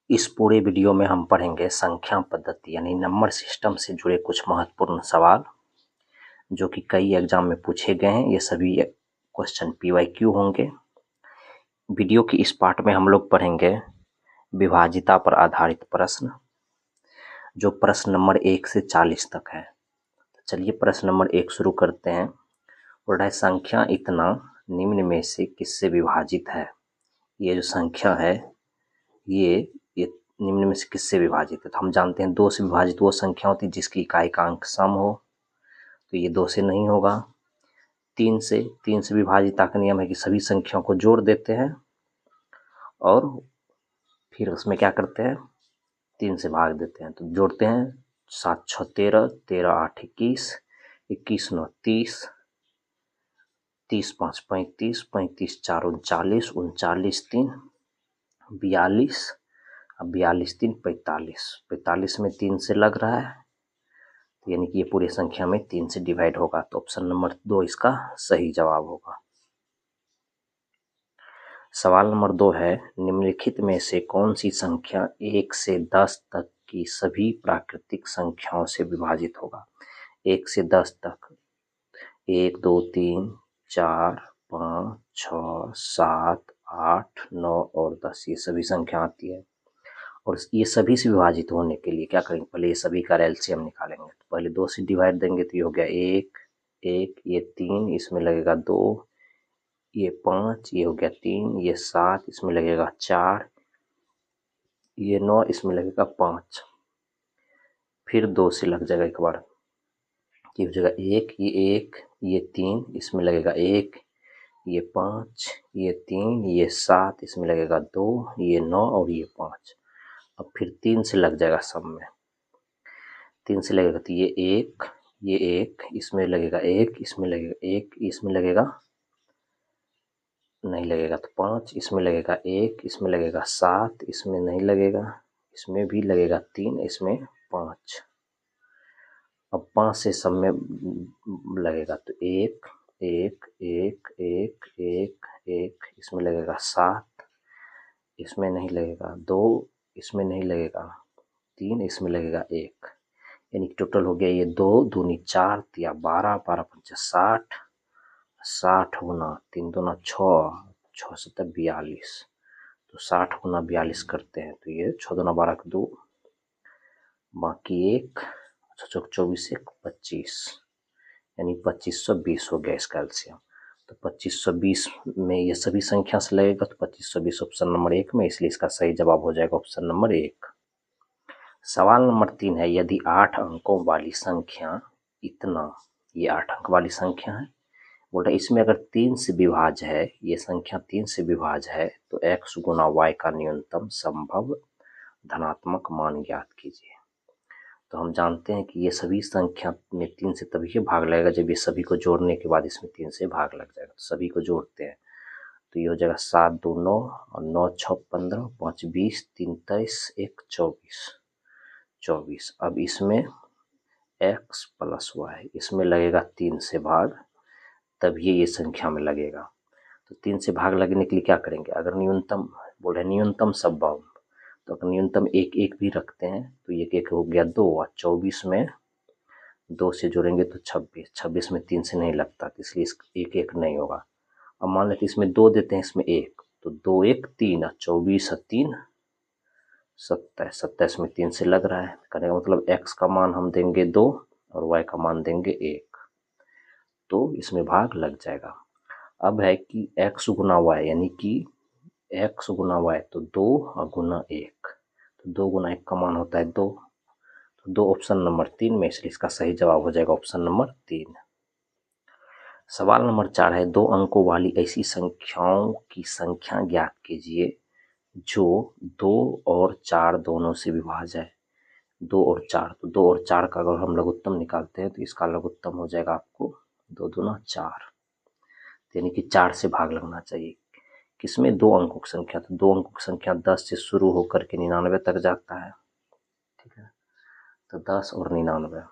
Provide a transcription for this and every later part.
इस पूरे वीडियो में हम पढ़ेंगे संख्या पद्धति यानी नंबर सिस्टम से जुड़े कुछ महत्वपूर्ण सवाल जो कि कई एग्जाम में पूछे गए हैं। ये सभी क्वेश्चन PYQ होंगे। वीडियो की इस पार्ट में हम लोग पढ़ेंगे विभाजिता पर आधारित प्रश्न, जो प्रश्न नंबर 1 से 40 तक है। तो चलिए प्रश्न नंबर 1 शुरू करते हैं। बोल रहा है संख्या इतना निम्न में से किससे विभाजित है। ये जो संख्या है ये निम्न में से किससे विभाजित है। तो हम जानते हैं 2 से विभाजित वो संख्या होती है जिसकी इकाई का अंक सम हो, तो ये 2 से नहीं होगा। 3 से विभाजिता का नियम है कि सभी संख्याओं को जोड़ देते हैं और फिर उसमें क्या करते हैं 3 से भाग देते हैं। तो जोड़ते हैं 7 6 13, 13 8 21, 21 9 30, 30 5 35, 35 4 39, 39 3 42, अब 42 3 45, 45 में 3 से लग रहा है, यानी कि ये पूरी संख्या में 3 से डिवाइड होगा। तो ऑप्शन नंबर 2 इसका सही जवाब होगा। सवाल नंबर 2 है निम्नलिखित में से कौन सी संख्या 1 से 10 तक की सभी प्राकृतिक संख्याओं से विभाजित होगा। 1 से 10 तक 1 2 3 4 5 6 7 8 9 और 10 ये सभी संख्या आती है और ये सभी से विभाजित होने के लिए क्या करेंगे, पहले ये सभी का एलसीएम निकालेंगे। तो पहले 2 से डिवाइड देंगे तो ये हो गया 1 1, ये 3, इसमें लगेगा 2, ये 5, ये हो गया 3, ये 7, इसमें लगेगा 4, ये 9, इसमें लगेगा 5, फिर 2 से लग जाएगा एक बार, ये हो जाएगा 1, ये 3, इसमें लगेगा 1, ये 5, ये 3, ये 7, इसमें लगेगा 2, ये 9 और ये 5। अब फिर 3 से लग जाएगा सब में, 3 से लगेगा तो ये 1, इसमें लगेगा 1, इसमें लगेगा 1, इसमें लगेगा नहीं लगेगा तो 5, इसमें लगेगा 1, इसमें लगेगा 7, इसमें नहीं लगेगा, इसमें भी लगेगा 3, इसमें 5। अब 5 से सब में लगेगा तो 1 1 1 1 1 1, इसमें लगेगा 7, इसमें नहीं लगेगा 2, इसमें नहीं लगेगा 3, इसमें लगेगा 1, यानी टोटल हो गया ये 2 दूनी 4 तिया 12, 12 पंचा 60, 60 गुना 3 दूना 6, 6 सत्तर 42, तो 60 गुना 42 करते हैं तो ये 6 दूना 12 2, बाकी 1, 6 24 1 25, यानी 2520 हो गया इसका एलसीएम। तो 2520 में ये सभी संख्या से लगेगा तो 2520 ऑप्शन नंबर 1 में, इसलिए इसका सही जवाब हो जाएगा ऑप्शन नंबर 1। सवाल नंबर 3 है यदि 8 अंकों वाली संख्या इतना, ये 8 अंक वाली संख्या है, बोल रहा है इसमें अगर 3 से विभाज्य है, ये संख्या 3 से विभाज्य है तो x गुना y का न्यूनतम संभव धनात्मक मान ज्ञात कीजिए। तो हम जानते हैं कि ये सभी संख्या में 3 से तभी ये भाग लगेगा जब ये सभी को जोड़ने के बाद इसमें 3 से भाग लग जाएगा। तो सभी को जोड़ते हैं तो ये हो जाएगा 7 2 9 और 9 6 15, 5 20, 3 23, 1 24, 24। अब इसमें x प्लस y, इसमें लगेगा 3 से भाग, तभी ये संख्या में लगेगा। तो 3 से भाग लगने के लिए क्या करेंगे, अगर न्यूनतम बोल रहे न्यूनतम संभव, तो अगर न्यूनतम 1 1 भी रखते हैं तो ये 1 हो गया 2 और 24 में 2 से जोड़ेंगे तो 26, 26 में 3 से नहीं लगता तो इसलिए 1 1 नहीं होगा। अब मान लेते इसमें 2 देते हैं, इसमें 1, तो 2 1 3 और 24 और 3 27, 27 में 3 से लग रहा है, कहने का मतलब x का मान हम देंगे 2 और y का मान देंगे 1, तो इसमें भाग लग जाएगा। अब है कि x गुना y, यानी कि x गुना y तो 2 और गुना 1, तो 2 गुना 1 का मान होता है 2, तो 2 ऑप्शन नंबर 3 में, इसलिए इसका सही जवाब हो जाएगा ऑप्शन नंबर 3। सवाल नंबर 4 है 2 अंकों वाली ऐसी संख्याओं की संख्या ज्ञात कीजिए जो 2 और 4 दोनों से विभाज्य है। 2 और 4, तो 2 और 4 का अगर हम लघुत्तम निकालते हैं तो इसका लघुत्तम हो जाएगा आपको 2 दूना 4, यानी कि 4 से भाग लगना चाहिए। किसमें 2 अंकों की संख्या, तो 2 अंकों की संख्या 10 से शुरू होकर के 99 तक जाता है, ठीक है, तो 10 और 99,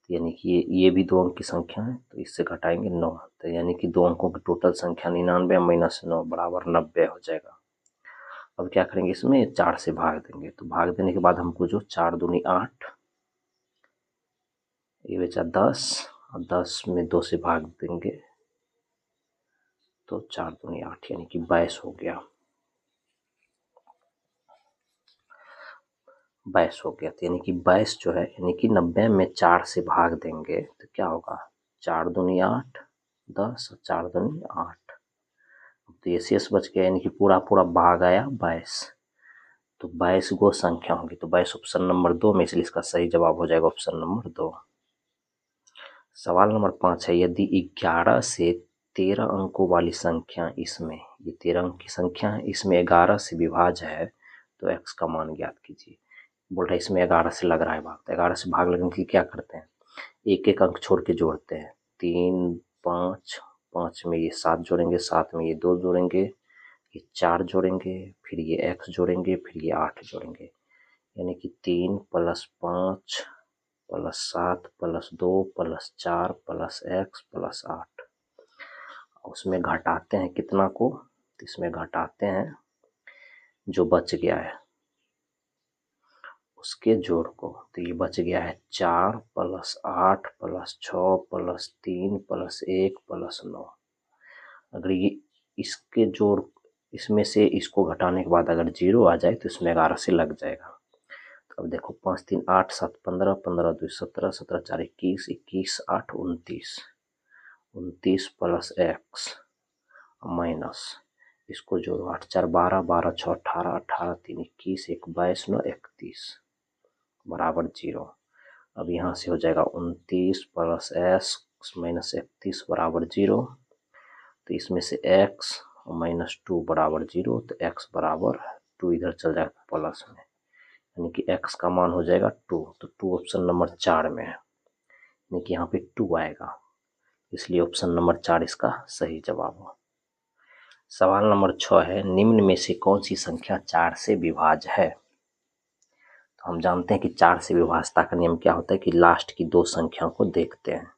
यानी कि ये भी 2 अंक की संख्या है तो इससे घटाएंगे 9, तो यानी कि 2 अंकों की टोटल संख्या 99 माइनस 9 बराबर 90 हो जाएगा। अब क्या करेंगे, इसमें 4 से भाग देंगे। तो भाग देने के बाद हमको जो 4 दूनी 8, ये बचा 10, और 10 में 2 से भाग देंगे तो 4 दूनी 8 यानी कि 22 हो गया। 22 हो गया, तो यानी कि 22 जो है, यानी कि 90 में 4 से भाग देंगे तो क्या होगा, 4 दूनी 8, 10 और 4 दूनी 8। तो ये शेष बच गया, यानी कि पूरा पूरा भाग आया 22। तो 22 गो संख्या होगी, तो 22 ऑप्शन नंबर 2 में, इसलिए इसका सही जवाब हो जाएगा ऑप्शन नंबर 2। सवाल नंबर 5 है, यदि 11 से 13 अंकों वाली संख्या इसमें, ये 13 अंक की संख्या है, इसमें 11 से विभाज्य है तो x का मान ज्ञात कीजिए। बोल रहा है इसमें 11 से लग रहा है भाग, तो 11 से भाग लगने के लिए क्या करते हैं, एक एक अंक छोड़ के जोड़ते हैं। 3, 5, 5 में ये 7 जोड़ेंगे, 7 में ये 2 जोड़ेंगे, ये 4 जोड़ेंगे, फिर ये x जोड़ेंगे, फिर ये 8 जोड़ेंगे, यानी कि 3 + 5 + 7 + 2 + 4 + x + 8। उसमें घटाते हैं कितना को, तो इसमें घटाते हैं जो बच गया है उसके जोड़ को। तो ये बच गया है 4 + 8 + 6 + 3 + 1 + 9। अगर ये इसके जोड़, इसमें से इसको घटाने के बाद अगर 0 आ जाए तो इसमें 11 से लग जाएगा। तो अब देखो 5 3 8 7 15 15 2 17 17 4 21 21 8 29, 29 + x माइनस, इसको जोड़ो 8 4 12 12 6 18 18 3 21 1 22 9 31 बराबर 0। अब यहाँ से हो जाएगा 29 + x माइनस 31 बराबर 0। तो इसमें से x -2 बराबर 0, तो x बराबर 2 इधर चल जाएगा प्लस में, यानी कि x का मान हो जाएगा 2। तो 2 ऑप्शन नंबर 4 में है, यानी कि यहाँ पे 2 आएगा, इसलिए ऑप्शन नंबर 4 इसका सही जवाब हो। सवाल नंबर 6 है, निम्न में से कौन सी संख्या 4 से विभाज्य है। तो हम जानते हैं कि 4 से विभाज्यता का नियम क्या होता है कि लास्ट की 2 संख्याओं को देखते हैं।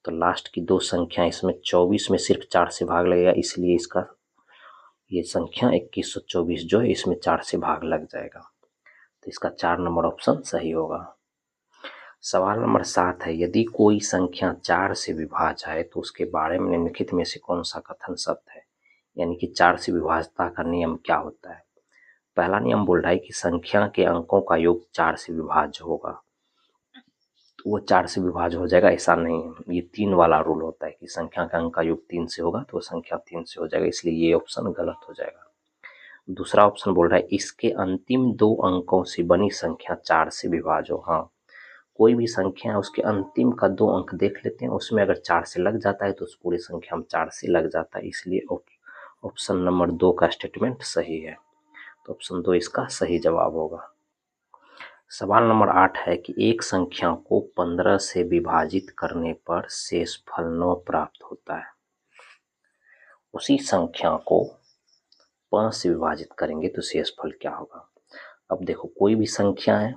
तो लास्ट की 2 संख्या, इसमें 24 में सिर्फ 4 से भाग लगेगा, इसलिए इसका ये संख्या 2124 जो है इसमें 4 से भाग लग जाएगा, तो इसका 4 नंबर ऑप्शन सही होगा। सवाल नंबर 7 है, यदि कोई संख्या 4 से विभाज्य है तो उसके बारे में निम्नलिखित में से कौन सा कथन सत्य है। यानी कि 4 से विभाज्यता का नियम क्या होता है। पहला नियम बोल रहा है कि संख्या के अंकों का योग 4 से विभाज्य होगा, तो वो 4 से विभाज्य हो जाएगा, ऐसा नहीं है। ये 3 वाला रूल होता है कि संख्या का अंक का योग 3 से होगा तो वो संख्या 3 से हो जाएगा, इसलिए ये ऑप्शन गलत हो जाएगा। दूसरा ऑप्शन बोल रहा है इसके अंतिम 2 अंकों से बनी संख्या 4 से विभाज्य हो। हाँ, कोई भी संख्या है उसके अंतिम का 2 अंक देख लेते हैं, उसमें अगर 4 से लग जाता है तो उस पूरी संख्या में 4 से लग जाता है, इसलिए ऑप्शन नंबर 2 का स्टेटमेंट सही है। तो ऑप्शन 2 इसका सही जवाब होगा। सवाल नंबर 8 है कि एक संख्या को 15 से विभाजित करने पर शेषफल 9 प्राप्त होता है। उसी संख्या को 5 से विभाजित करेंगे तो शेषफल क्या होगा। अब देखो कोई भी संख्या है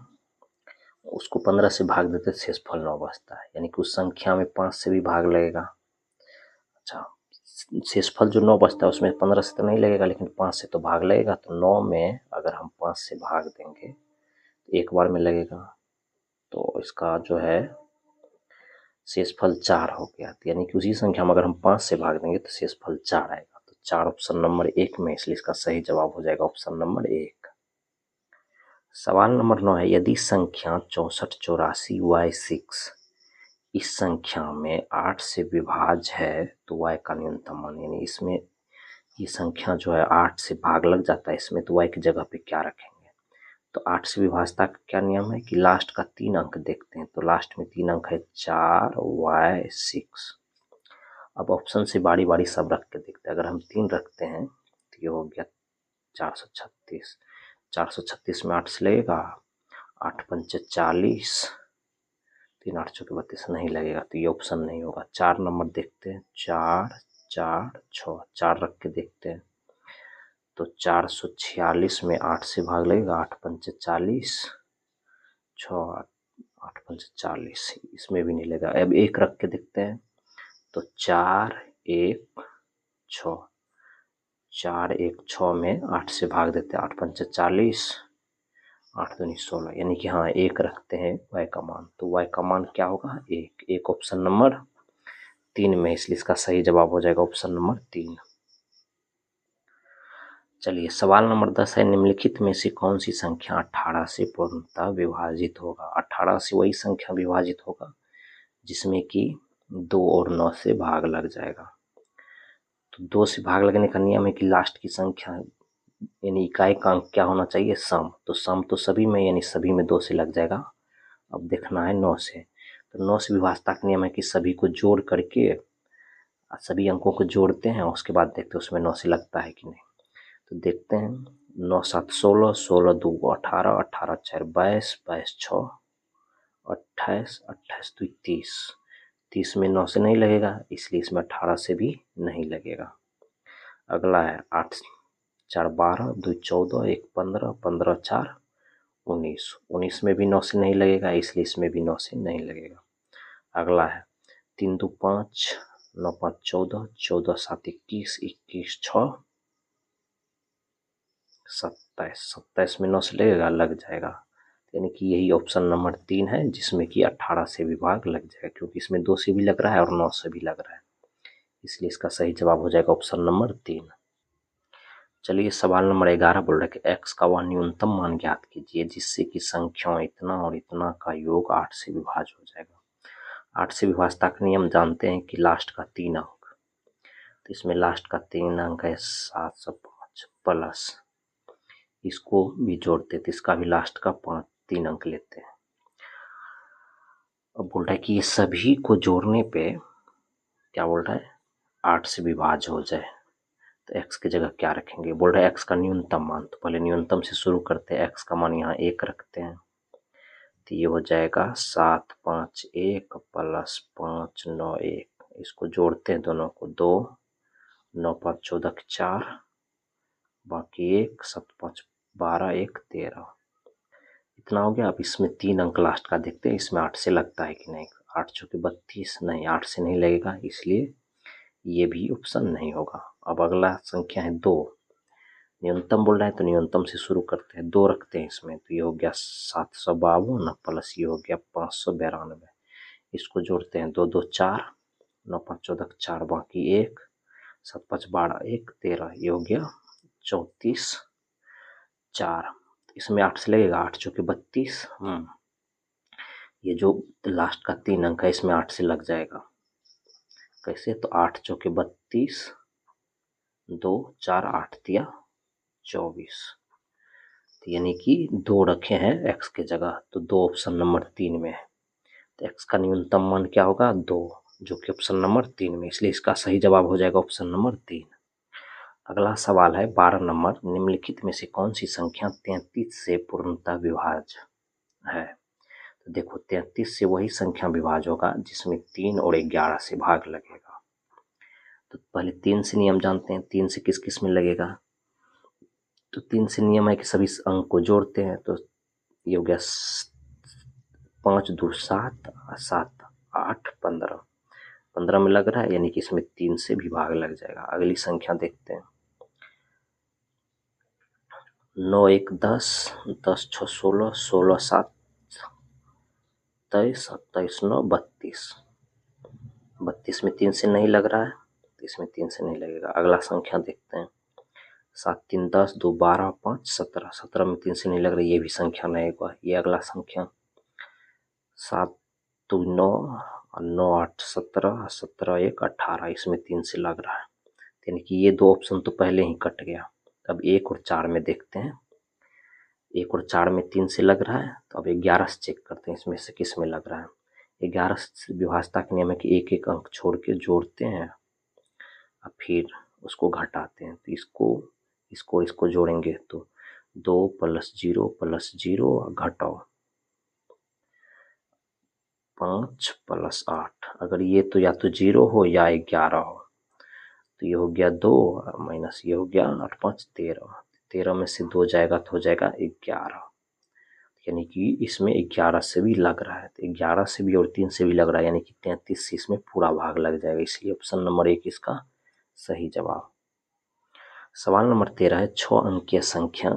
उसको 15 से भाग देते तो शेषफल 9 बचता है, यानी कि उस संख्या में 5 से भी भाग लगेगा। अच्छा, शेषफल जो 9 बचता है उसमें 15 से तो नहीं लगेगा, लेकिन 5 से तो भाग लगेगा। तो 9 में अगर हम 5 से भाग देंगे तो एक बार में लगेगा, तो इसका जो है शेषफल 4 हो गया। तो यानी कि उसी संख्या में अगर हम 5 से भाग देंगे तो शेषफल 4 आएगा। तो 4 ऑप्शन नंबर 1 में, इसलिए इसका सही जवाब हो जाएगा ऑप्शन नंबर 1। सवाल नंबर 9 है, यदि संख्या 64 84 y6 इस संख्या में 8 से विभाज्य है तो y का न्यूनतम मान, यानी इसमें ये संख्या जो है 8 से भाग लग जाता है इसमें, तो y की जगह पे क्या रखेंगे। तो 8 से विभाज्यता का क्या नियम है कि लास्ट का 3 अंक देखते हैं, तो लास्ट में 3 अंक है 4y6। अब ऑप्शन से बारी बारी सब रख के देखते हैं। अगर हम 3 रखते हैं तो ये हो गया 436, 436 में 8 से लगेगा, 8 पंचे 40, 3 8 चौके 32 नहीं लगेगा, तो ये ऑप्शन नहीं होगा। 4 नंबर देखते हैं, 4 4 6, 4 रख के देखते हैं तो 446 में 8 से भाग लगेगा, 8 पंचे 40, 6 8 पंचे 40, इसमें भी नहीं लगेगा। अब 1 रख के देखते हैं तो 4 1 6, 4 1 6 में 8 से भाग देते हैं, 8 पंचे 40, 8 दूनी 16, यानी कि हाँ 1 रखते हैं y का मान। तो y का मान क्या होगा 1, एक ऑप्शन नंबर 3 में, इसलिए इसका सही जवाब हो जाएगा ऑप्शन नंबर 3। चलिए सवाल नंबर 10 है, निम्नलिखित में से कौन सी संख्या 18 से पूर्णतः विभाजित होगा। 18 से वही संख्या विभाजित होगा जिसमें कि 2 और 9 से भाग लग जाएगा। तो 2 से भाग लगने का नियम है कि लास्ट की संख्या यानी इकाई का अंक क्या होना चाहिए सम, तो सम तो सभी में यानी सभी में 2 से लग जाएगा। अब देखना है 9 से, तो 9 से विभाजता का नियम है कि सभी को जोड़ करके सभी अंकों को जोड़ते हैं, उसके बाद देखते हैं उसमें 9 से लगता है कि नहीं। तो देखते हैं 9 7 16, 16 2 18, 18 4 22, 22 6 28, 28 2 30, 30 में 9 से नहीं लगेगा, इसलिए इसमें 18 से भी नहीं लगेगा। अगला है 8 4 12, 2 14, 1 15, 15 4 19, 19 में भी 9 से नहीं लगेगा, इसलिए इसमें भी 9 से नहीं लगेगा। अगला है 3 2 5, 9 5 14, 14 7 21, 21 6 27, 27 में 9 से लगेगा, लग जाएगा। यानी कि यही ऑप्शन नंबर 3 है जिसमें कि 18 से विभाग लग जाएगा, क्योंकि इसमें 2 से भी लग रहा है और 9 से भी लग रहा है, इसलिए इसका सही जवाब हो जाएगा ऑप्शन नंबर 3। चलिए सवाल नंबर 11 बोल रहा है कि x का वह न्यूनतम मान ज्ञात कीजिए जिससे कि संख्याओं इतना और इतना का योग 8 से विभाज्य हो जाएगा। 8 से विभाजता का नियम जानते हैं कि लास्ट का 3 अंक, तो इसमें लास्ट का 3 अंक है 705 प्लस, इसको भी जोड़ते तो इसका भी लास्ट का 3 अंक लेते हैं। अब बोल रहा है कि ये सभी को जोड़ने पे क्या बोल रहा है 8 से विभाज्य हो जाए, तो x की जगह क्या रखेंगे। बोल रहे हैं x का न्यूनतम मान, तो पहले न्यूनतम से शुरू करते हैं, x का मान यहाँ 1 रखते हैं, तो ये हो जाएगा 7 5 1 प्लस 5 9 1, इसको जोड़ते हैं दोनों को, 2 9 5 14 4, बाकी 1 7 5 12 1 13, इतना हो गया। अब इसमें 3 अंक लास्ट का देखते हैं, इसमें 8 से लगता है कि नहीं। 8 चौके 32, नहीं 8 से नहीं लगेगा, इसलिए ये भी ऑप्शन नहीं होगा। अब अगला संख्या है 2, न्यूनतम बोल रहा है तो न्यूनतम से शुरू करते हैं, 2 रखते हैं इसमें, तो ये हो गया 752 प्लस ये हो गया 592, इसको जोड़ते हैं, 2 2 4, 9 5 14 4, बाकी 1 7 5 12 1 13, ये हो गया 34 4, इसमें 8 से लगेगा, 8 चौके 32, ये जो लास्ट का 3 अंक है इसमें 8 से लग जाएगा। कैसे, तो 8 चौके 32, 2 4 8 दिया 24, तो यानी कि 2 रखे हैं x के जगह, तो 2 ऑप्शन नंबर 3 में है। तो x का न्यूनतम मान क्या होगा 2, जो कि ऑप्शन नंबर 3 में, इसलिए इसका सही जवाब हो जाएगा ऑप्शन नंबर 3। अगला सवाल है 12 नंबर, निम्नलिखित में से कौन सी संख्या 33 से पूर्णतः विभाज्य है। तो देखो 33 से वही संख्या विभाज्य होगा जिसमें 3 और 11 से भाग लगेगा। तो पहले 3 से नियम जानते हैं, 3 से किस किस में लगेगा। तो 3 से नियम है कि सभी अंक को जोड़ते हैं, तो ये हो गया 5 2 7 7 8 15, 15 में लग रहा है, यानी कि इसमें 3 से भी भाग लग जाएगा। अगली संख्या देखते हैं 9 1 10, 10 6 16, 16 7 23, 27 9 32, 32 में 3 से नहीं लग रहा है, तो इसमें 3 से नहीं लगेगा। अगला संख्या देखते हैं 7 3 10, 2 12 5 17, 17 में 3 से नहीं लग रहा है, ये भी संख्या नहीं होगा। ये अगला संख्या 7 2 9 और 9 8 17, 17 1 18, इसमें 3 से लग रहा है, यानी कि ये 2 ऑप्शन तो पहले ही कट गया। अब 1 और 4 में देखते हैं, 1 और 4 में 3 से लग रहा है, तो अब 11 से चेक करते हैं इसमें से किस में लग रहा है। 11 से विभाजता के नियम है कि एक एक अंक छोड़ के जोड़ते हैं और फिर उसको घटाते हैं, तो इसको जोड़ेंगे तो 2 प्लस 0 घटाओ 5 प्लस 8, अगर ये तो या तो 0 हो या 11 हो, तो ये हो गया 2 माइनस ये हो गया 8 5 13, 13 में से 2 जाएगा तो हो जाएगा 11, यानी कि इसमें 11 से भी लग रहा है, तो 11 से भी और 3 से भी लग रहा है, यानी कि 33 से इसमें पूरा भाग लग जाएगा, इसलिए ऑप्शन नंबर 1 इसका सही जवाब। सवाल नंबर 13 है 6 अंकीय संख्या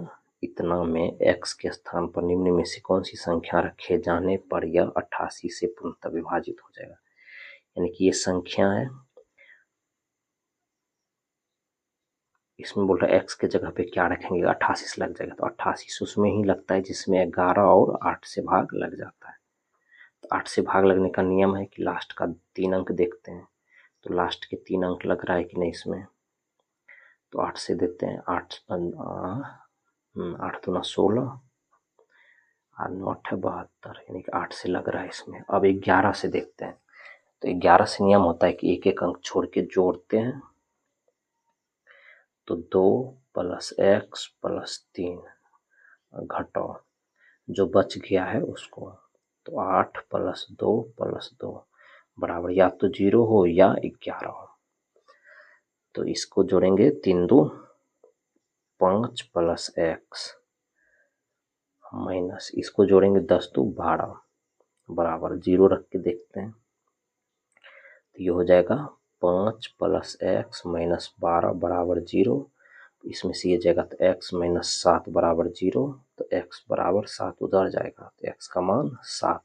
इतना में x के स्थान पर निम्न में से कौन सी संख्या रखे जाने पर यह 88 से पूर्णतः विभाजित हो जाएगा। यानी कि ये संख्या है, इसमें बोल रहा है x के जगह पे क्या रखेंगे, 88 से लग जाएगा। तो 88 उसमें ही लगता है जिसमें 11 और 8 से भाग लग जाता है। तो 8 से भाग लगने का नियम है कि लास्ट का 3 अंक देखते हैं, तो लास्ट के 3 अंक लग रहा है कि नहीं इसमें, तो 8 से देते हैं। 8 8 दूना 16 और 9 8 72, यानी कि 8 से लग रहा है इसमें। अब 11 से देखते हैं, तो 11 से नियम होता है कि एक एक अंक छोड़ के जोड़ते हैं, तो 2 + x + 3 घटाओ जो बच गया है उसको, तो 8 + 2 + 2 बराबर या तो 0 हो या 11 हो। तो इसको जोड़ेंगे 3 2 5 + x माइनस इसको जोड़ेंगे 10 2 12 बराबर 0 रख के देखते हैं, तो ये हो जाएगा 5 + x - 12 बराबर 0। इसमें से ये जाएगा तो x - 7 बराबर 0, तो x बराबर 7 उधर जाएगा, तो x का मान 7।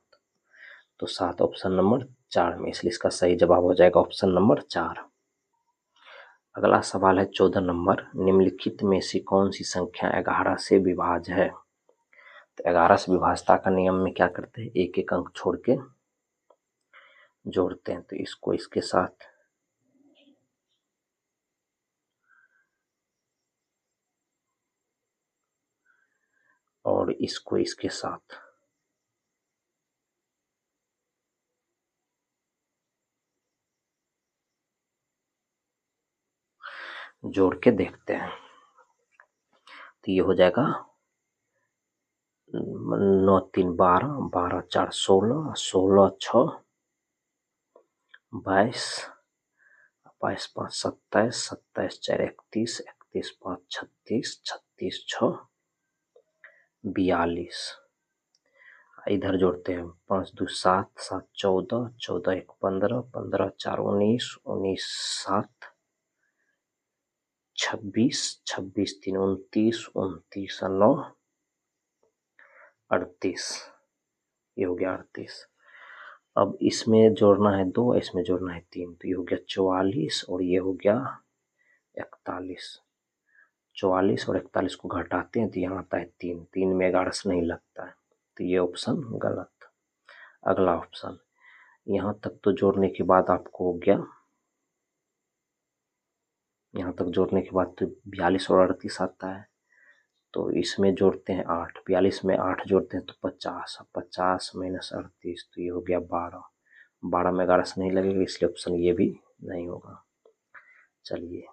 तो 7 ऑप्शन नंबर 4 में, इसलिए इसका सही जवाब हो जाएगा ऑप्शन नंबर 4। अगला सवाल है 14 नंबर, निम्नलिखित में से कौन सी संख्या 11 से विभाज्य है। तो 11 से विभाज्यता का नियम में क्या करते हैं, एक एक अंक छोड़ के जोड़ते हैं। तो इसको इसके साथ और इसको इसके साथ जोड़ के देखते हैं, तो ये हो जाएगा 9 3 12 12 4 16 16 6 22 22 5 27 27 4 31 31 5 36 36 6 42। इधर जोड़ते हैं 5 2 7 7 14 14 1 15 15 4 19 19 7 26 26 3 29 29 9 38, ये हो गया 38। अब इसमें जोड़ना है 2, इसमें जोड़ना है 3, तो ये हो गया 44 और ये हो गया 41। 44 और 41 को घटाते हैं तो यहाँ आता है 3, 3 में 11 से नहीं लगता है, तो ये ऑप्शन गलत। अगला ऑप्शन, यहाँ तक तो जोड़ने के बाद आपको हो गया, यहाँ तक जोड़ने के बाद तो 42 और 38 आता है, तो इसमें जोड़ते हैं 8, 42 में 8 जोड़ते हैं तो 50, 50 - 38, तो ये हो गया 12, 12 में 11 से नहीं लगेगा, इसलिए ऑप्शन ये भी नहीं होगा। चलिए,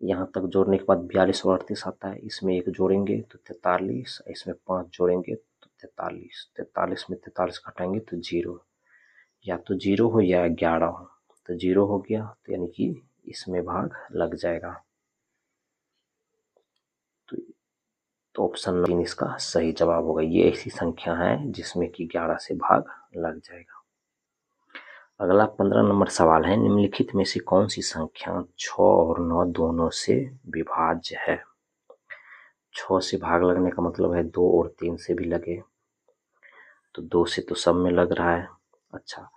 यहाँ तक जोड़ने के बाद 42 और 38 आता है, इसमें 1 जोड़ेंगे तो 43, इसमें 5 जोड़ेंगे तो 43, 43 में 43 घटाएंगे तो 0, या तो 0 हो या 11 हो, तो 0 हो गया, तो यानी कि इसमें भाग लग जाएगा। तो ऑप्शन 3 इसका सही जवाब होगा। ये ऐसी संख्या है जिसमें कि 11 से भाग लग जाएगा। अगला 15 नंबर सवाल है, निम्नलिखित में से कौन सी संख्या 6 और 9 दोनों से विभाज्य है। 6 से भाग लगने का मतलब है 2 और 3 से भी लगे, तो 2 से तो सब में लग रहा है। अच्छा,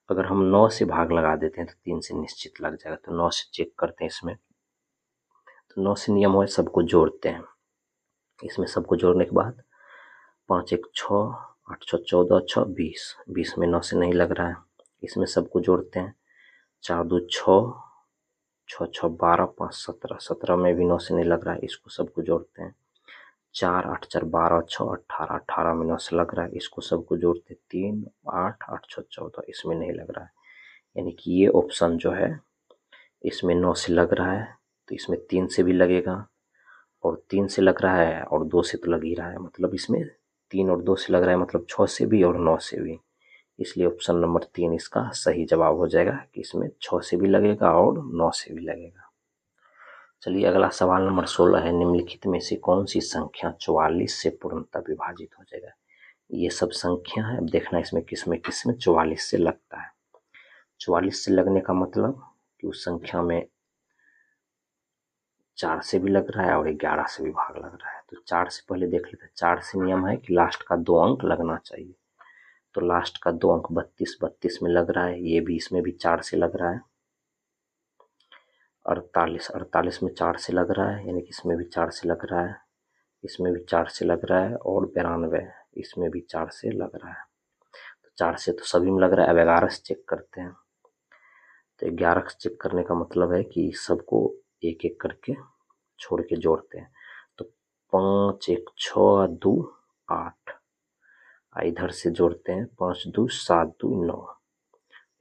अगर हम 9 से भाग लगा देते हैं तो 3 से निश्चित लग जाएगा, तो 9 से चेक करते हैं इसमें, तो 9 से नियम है सबको जोड़ते हैं। इसमें सबको जोड़ने के बाद 5 1 6 8 6 14 6 20, 20 में 9 से नहीं लग रहा है, इसमें सबको जोड़ते हैं। 4 2 6 6 6 12 5 17, 17 में भी 9 से नहीं लग रहा है, इसको सबको जोड़ते हैं। 4 8 4 12 6 18, 18 में 9 से लग रहा है, इसको सबको जोड़ते हैं। 3 8 8 6 14, इसमें नहीं लग रहा है, यानी कि ये ऑप्शन जो है इसमें 9 से लग रहा है, तो इसमें 3 से भी लगेगा, और 3 से लग रहा है और 2 से तो लग ही रहा है, मतलब इसमें 3 और 2 से लग रहा है, मतलब 6 से भी और 9 से भी, इसलिए ऑप्शन नंबर 3 इसका सही जवाब हो जाएगा कि इसमें 6 से भी लगेगा और 9 से भी लगेगा। चलिए, अगला सवाल नंबर 16 है, निम्नलिखित में से कौन सी संख्या 44 से पूर्णतः विभाजित हो जाएगा। ये सब संख्या है, अब देखना इसमें किसमें किसमें 44 से लगता है। 44 से लगने का मतलब कि उस संख्या में 4 से भी लग रहा है और 11 से भी भाग लग रहा है। तो 4 से पहले देख लेते हैं। 4 से नियम है कि लास्ट का 2 अंक लगना चाहिए। तो लास्ट का 2 अंक 32 में लग रहा है, ये भी इसमें भी 4 से लग रहा है। 48 में 4 से लग रहा है, यानी कि इसमें भी 4 से लग रहा है, इसमें भी 4 से लग रहा है, और 92 इसमें भी 4 से लग रहा है। तो 4 से तो सभी में लग रहा है। अब 11 से चेक करते हैं। तो 11 से चेक करने का मतलब है कि सबको एक एक करके छोड़ के जोड़ते हैं। तो 5 1 6 2 8, इधर से जोड़ते हैं 5 2 7 2 9।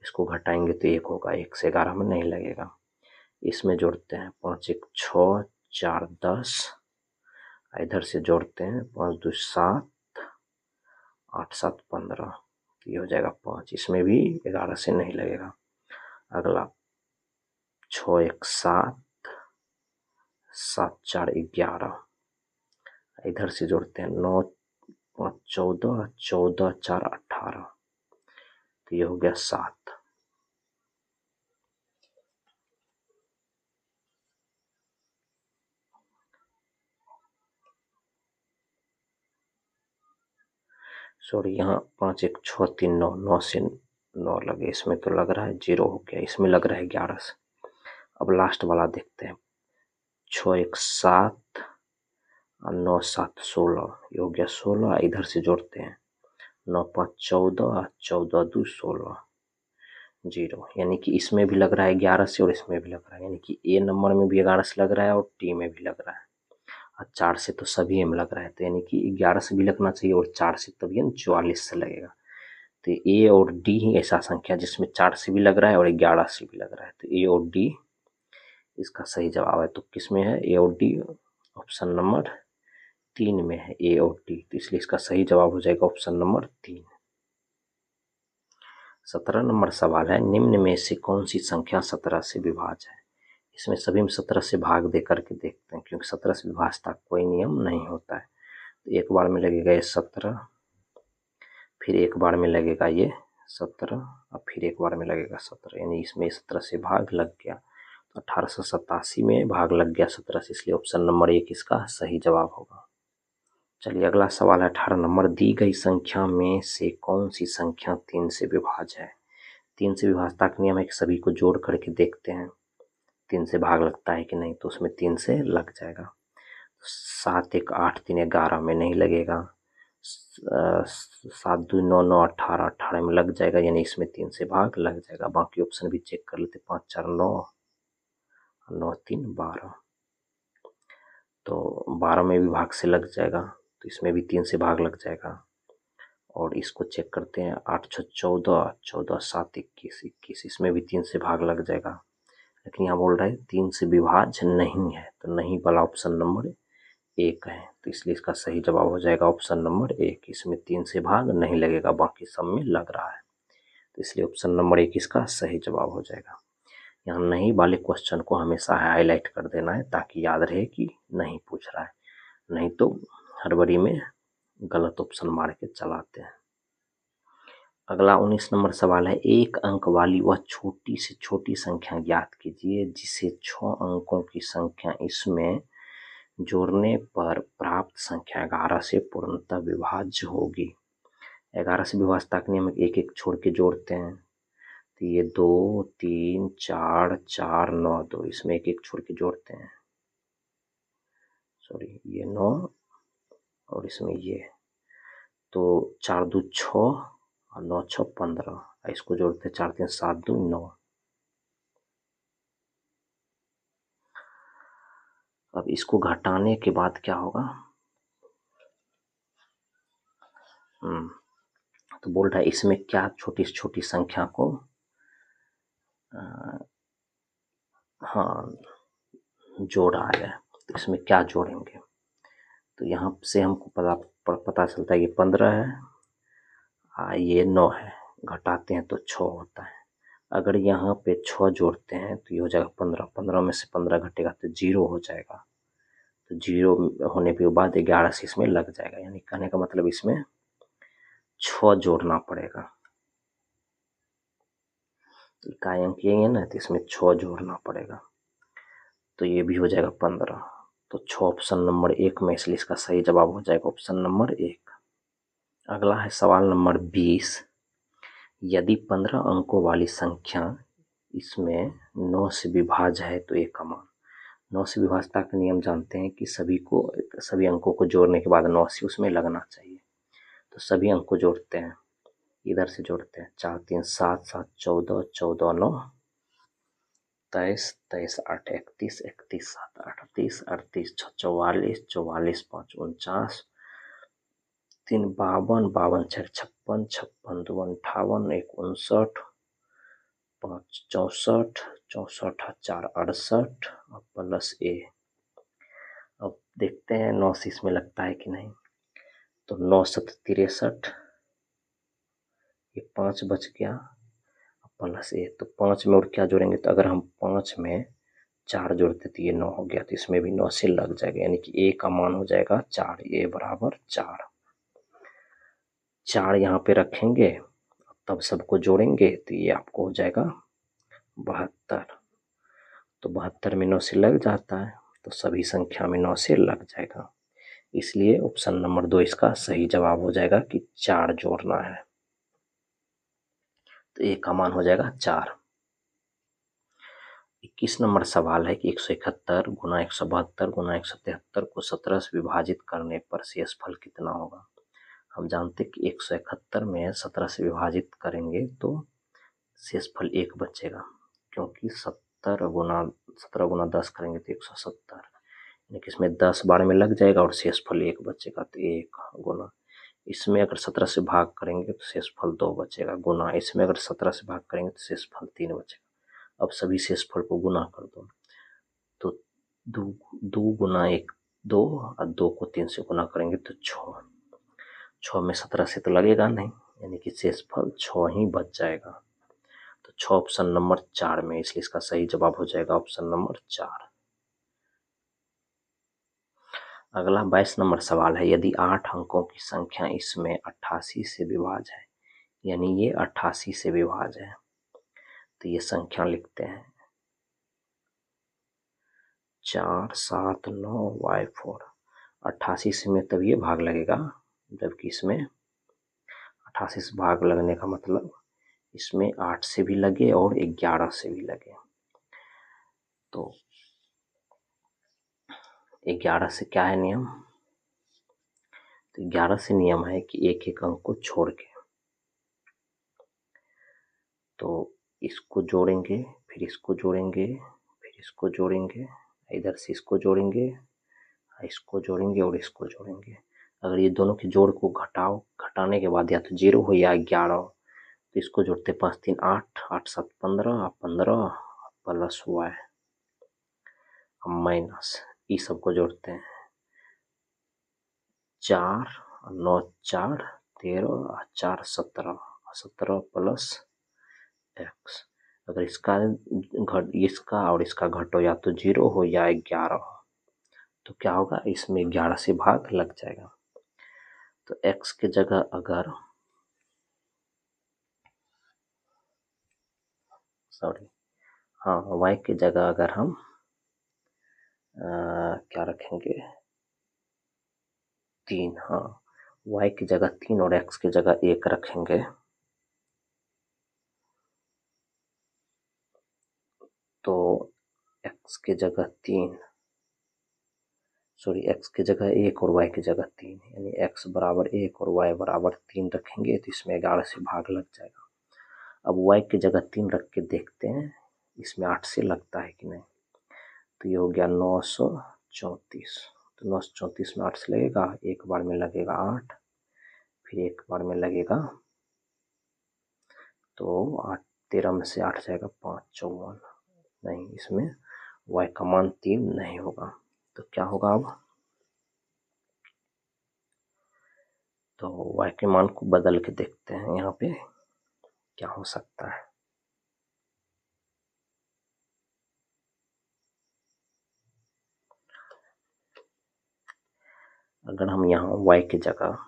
इसको घटाएंगे तो 1 होगा, 1 से 11 में नहीं लगेगा। इसमें जोड़ते हैं 5 1 6 4 10, इधर से जोड़ते हैं 5 2 7 8 7 15, ये हो जाएगा 5। इसमें भी 11 से नहीं लगेगा। अगला 6 1 7 7 4 11, इधर से जोड़ते हैं 9 5 14 14 4 18, तो ये हो गया 7। सॉरी, यहाँ 5 1 6 3 9, 9 से 9 लगे, इसमें तो लग रहा है 0 हो गया, इसमें लग रहा है 11 से। अब लास्ट वाला देखते हैं। 6 1 7 और 9 7 16, ये हो गया 16। इधर से जोड़ते हैं 9 5 14 14 2 16, 0, यानी कि इसमें भी लग रहा है 11 से और इसमें भी लग रहा है, यानी कि ए नंबर में भी 11 से लग रहा है और टी में भी लग रहा है, और 4 से तो सभी में लग रहा है। तो यानी कि 11 से भी लगना चाहिए और 4 से तभी 44 से लगेगा। तो ए और डी ही ऐसा संख्या जिसमें 4 से भी लग रहा है और 11 से भी लग रहा है। तो ए और डी इसका सही जवाब है। तो किस में है ए और डी? ऑप्शन नंबर 3 में है ए और डी, तो इसलिए इसका सही जवाब हो जाएगा ऑप्शन नंबर 3। 17 नंबर सवाल है, निम्न में से कौन सी संख्या 17 से विभाज्य है? इसमें सभी में 17 से भाग दे करके देखते हैं, क्योंकि 17 से विभाज्यता कोई नियम नहीं होता है। तो एक बार में लगेगा ये 17, फिर एक बार में लगेगा ये 17, और फिर एक बार में लगेगा 17, यानी इसमें 17 से भाग लग गया। तो 1887 में भाग लग गया 17 से, इसलिए ऑप्शन नंबर 1 इसका सही जवाब होगा। चलिए अगला सवाल है 18 नंबर, दी गई संख्या में से कौन सी संख्या 3 से विभाज्य है? 3 से विभाज्यता का नियम है कि सभी को जोड़ करके देखते हैं 3 से भाग लगता है कि नहीं, तो उसमें 3 से लग जाएगा। 7 1 8 3 11 में नहीं लगेगा। 7 2 9 9 18, 18 में लग जाएगा, यानी इसमें 3 से भाग लग जाएगा। बाकी ऑप्शन भी चेक कर लेते, 5 4 9, 9 3 12, तो 12 में भी भाग से लग जाएगा, तो इसमें भी 3 से भाग लग जाएगा। और इसको चेक करते हैं 8 6 14, 14 7 21 21, इसमें भी 3 से भाग लग जाएगा। लेकिन यहाँ बोल रहा है 3 से विभाज्य नहीं है, तो नहीं वाला ऑप्शन नंबर 1 है, तो इसलिए इसका सही जवाब हो जाएगा ऑप्शन नंबर 1। इसमें 3 से भाग नहीं लगेगा, बाकी सब में लग रहा है, तो इसलिए ऑप्शन नंबर 1 इसका सही जवाब हो जाएगा। यहाँ नहीं वाले क्वेश्चन को हमेशा हाईलाइट कर देना है ताकि याद रहे कि नहीं पूछ रहा है, नहीं तो हड़बड़ी में गलत ऑप्शन मार के चलाते हैं। अगला 19 नंबर सवाल है, एक अंक वाली वह छोटी से छोटी संख्या ज्ञात कीजिए जिसे 6 अंकों की संख्या इसमें जोड़ने पर प्राप्त संख्या 11 से पूर्णतः विभाज्य होगी। 11 से विभाज्यता के नियम एक एक छोड़ के जोड़ते हैं, तो ये 2 3 4 4 9 2, इसमें एक एक छोड़ के जोड़ते हैं, सॉरी ये 9 और इसमें ये, तो 4 2 6 और 9 6 15, इसको जोड़ते हैं 4 3 7 2 9। अब इसको घटाने के बाद क्या होगा? तो बोल रहा है इसमें क्या छोटी से छोटी संख्या को हाँ जोड़ा है, तो इसमें क्या जोड़ेंगे? तो यहाँ से हमको पता चलता है कि 15 है, ये 9 है, घटाते हैं तो 6 होता है। अगर यहाँ पे 6 जोड़ते हैं तो ये हो जाएगा 15, 15 में से 15 घटेगा तो 0 हो जाएगा। तो 0 होने के बाद 11 से इसमें लग जाएगा, यानी कहने का मतलब इसमें 6 जोड़ना पड़ेगा। इकाई अंक ये है ना, तो इसमें 6 जोड़ना पड़ेगा। तो ये भी हो जाएगा 15। तो 6 ऑप्शन नंबर 1 में, इसलिए इसका सही जवाब हो जाएगा ऑप्शन नंबर 1। अगला है सवाल नंबर 20। यदि 15 अंकों वाली संख्या इसमें 9 से विभाज्य है तो ए का मान। 9 से विभाज्यता का नियम जानते हैं कि सभी अंकों को जोड़ने के बाद 9 से उसमें लगना चाहिए। तो सभी अंक को जोड़ते हैं, इधर से जोड़ते हैं। 4 3 7 7 14 14 9 23 23 8 31 31 7 38 38 6 44 44 5 49 3 52 52 6 56 56 2 58 1 59 5 64 64 4 68 और प्लस ए। अब देखते हैं 9 से इसमें लगता है कि नहीं। तो 9 7 63, ये 5 बच गया प्लस ए। तो 5 में और क्या जोड़ेंगे, तो अगर हम 5 में 4 जोड़ते तो ये 9 हो गया, तो इसमें भी 9 से लग जाएगा, यानी कि ए का मान हो जाएगा 4। ए बराबर 4। 4 यहाँ पे रखेंगे, तब सबको जोड़ेंगे तो ये आपको हो जाएगा 72। तो 72 में 9 से लग जाता है, तो सभी संख्या में 9 से लग जाएगा। इसलिए ऑप्शन नंबर 2 इसका सही जवाब हो जाएगा कि 4 जोड़ना है। तो ए का मान हो जाएगा 4। 21 नंबर सवाल है कि 171 गुना 172 गुना 173 को 17 से विभाजित करने पर शेषफल कितना होगा। हम जानते हैं कि 171 में 17 से विभाजित करेंगे तो शेषफल 1 बचेगा, क्योंकि 17 गुना 10 करेंगे तो 170, यानी कि इसमें 10 बार में लग जाएगा और शेषफल 1 बचेगा। तो 1 गुना, इसमें अगर 17 से भाग करेंगे तो शेषफल 2 बचेगा, गुना इसमें अगर 17 से भाग करेंगे तो शेषफल 3 बचेगा। अब सभी शेषफल को गुना कर दो, तो 2 गुना 1 2 और 2 को 3 से गुना करेंगे तो 6। 6 में 17 से तो लगेगा नहीं, यानी कि शेषफल 6 ही बच जाएगा। तो 6 ऑप्शन नंबर 4 में, इसलिए इसका सही जवाब हो जाएगा ऑप्शन नंबर 4। अगला 22 नंबर सवाल है। यदि 8 अंकों की संख्या इसमें 88 से विभाज्य है, यानी ये 88 से विभाज्य है, तो ये संख्या लिखते हैं 4 7 9 y4। 88 से में तब ये भाग लगेगा, जबकि इसमें 88 से भाग लगने का मतलब इसमें 8 से भी लगे और 11 से भी लगे। तो 11 से क्या है नियम, तो 11 से नियम है कि एक एक अंक को छोड़ के, तो इसको जोड़ेंगे, फिर इसको जोड़ेंगे, फिर इसको जोड़ेंगे, इधर से इसको जोड़ेंगे, इसको जोड़ेंगे और इसको जोड़ेंगे। अगर ये दोनों के जोड़ को घटाने के बाद या तो 0 हो या 11 हो, तो इसको जोड़ते 5 3 8 8 7 15 15 प्लस y माइनस ई सबको जोड़ते हैं 4 9 4 13 4 17 17 प्लस x। अगर इसका और इसका घटो या तो 0 हो या 11 हो, तो क्या होगा, इसमें 11 से भाग लग जाएगा। तो x के जगह अगर y के जगह अगर हम क्या रखेंगे 3, y की जगह 3 और x की जगह 1 रखेंगे, तो x की जगह 1 और y की जगह 3, यानी x बराबर 1 और y बराबर 3 रखेंगे, तो इसमें 11 से भाग लग जाएगा। अब y की जगह 3 रख के देखते हैं इसमें 8 से लगता है कि नहीं। तो ये हो गया 934। तो 934 में 8 से लगेगा, एक बार में लगेगा 8, फिर एक बार में लगेगा, तो 8 13 में से 8 जाएगा 5 54, नहीं, इसमें y का मान 3 नहीं होगा। तो क्या होगा अब, तो y के मान को बदल के देखते हैं यहाँ पे क्या हो सकता है। अगर हम यहाँ y की जगह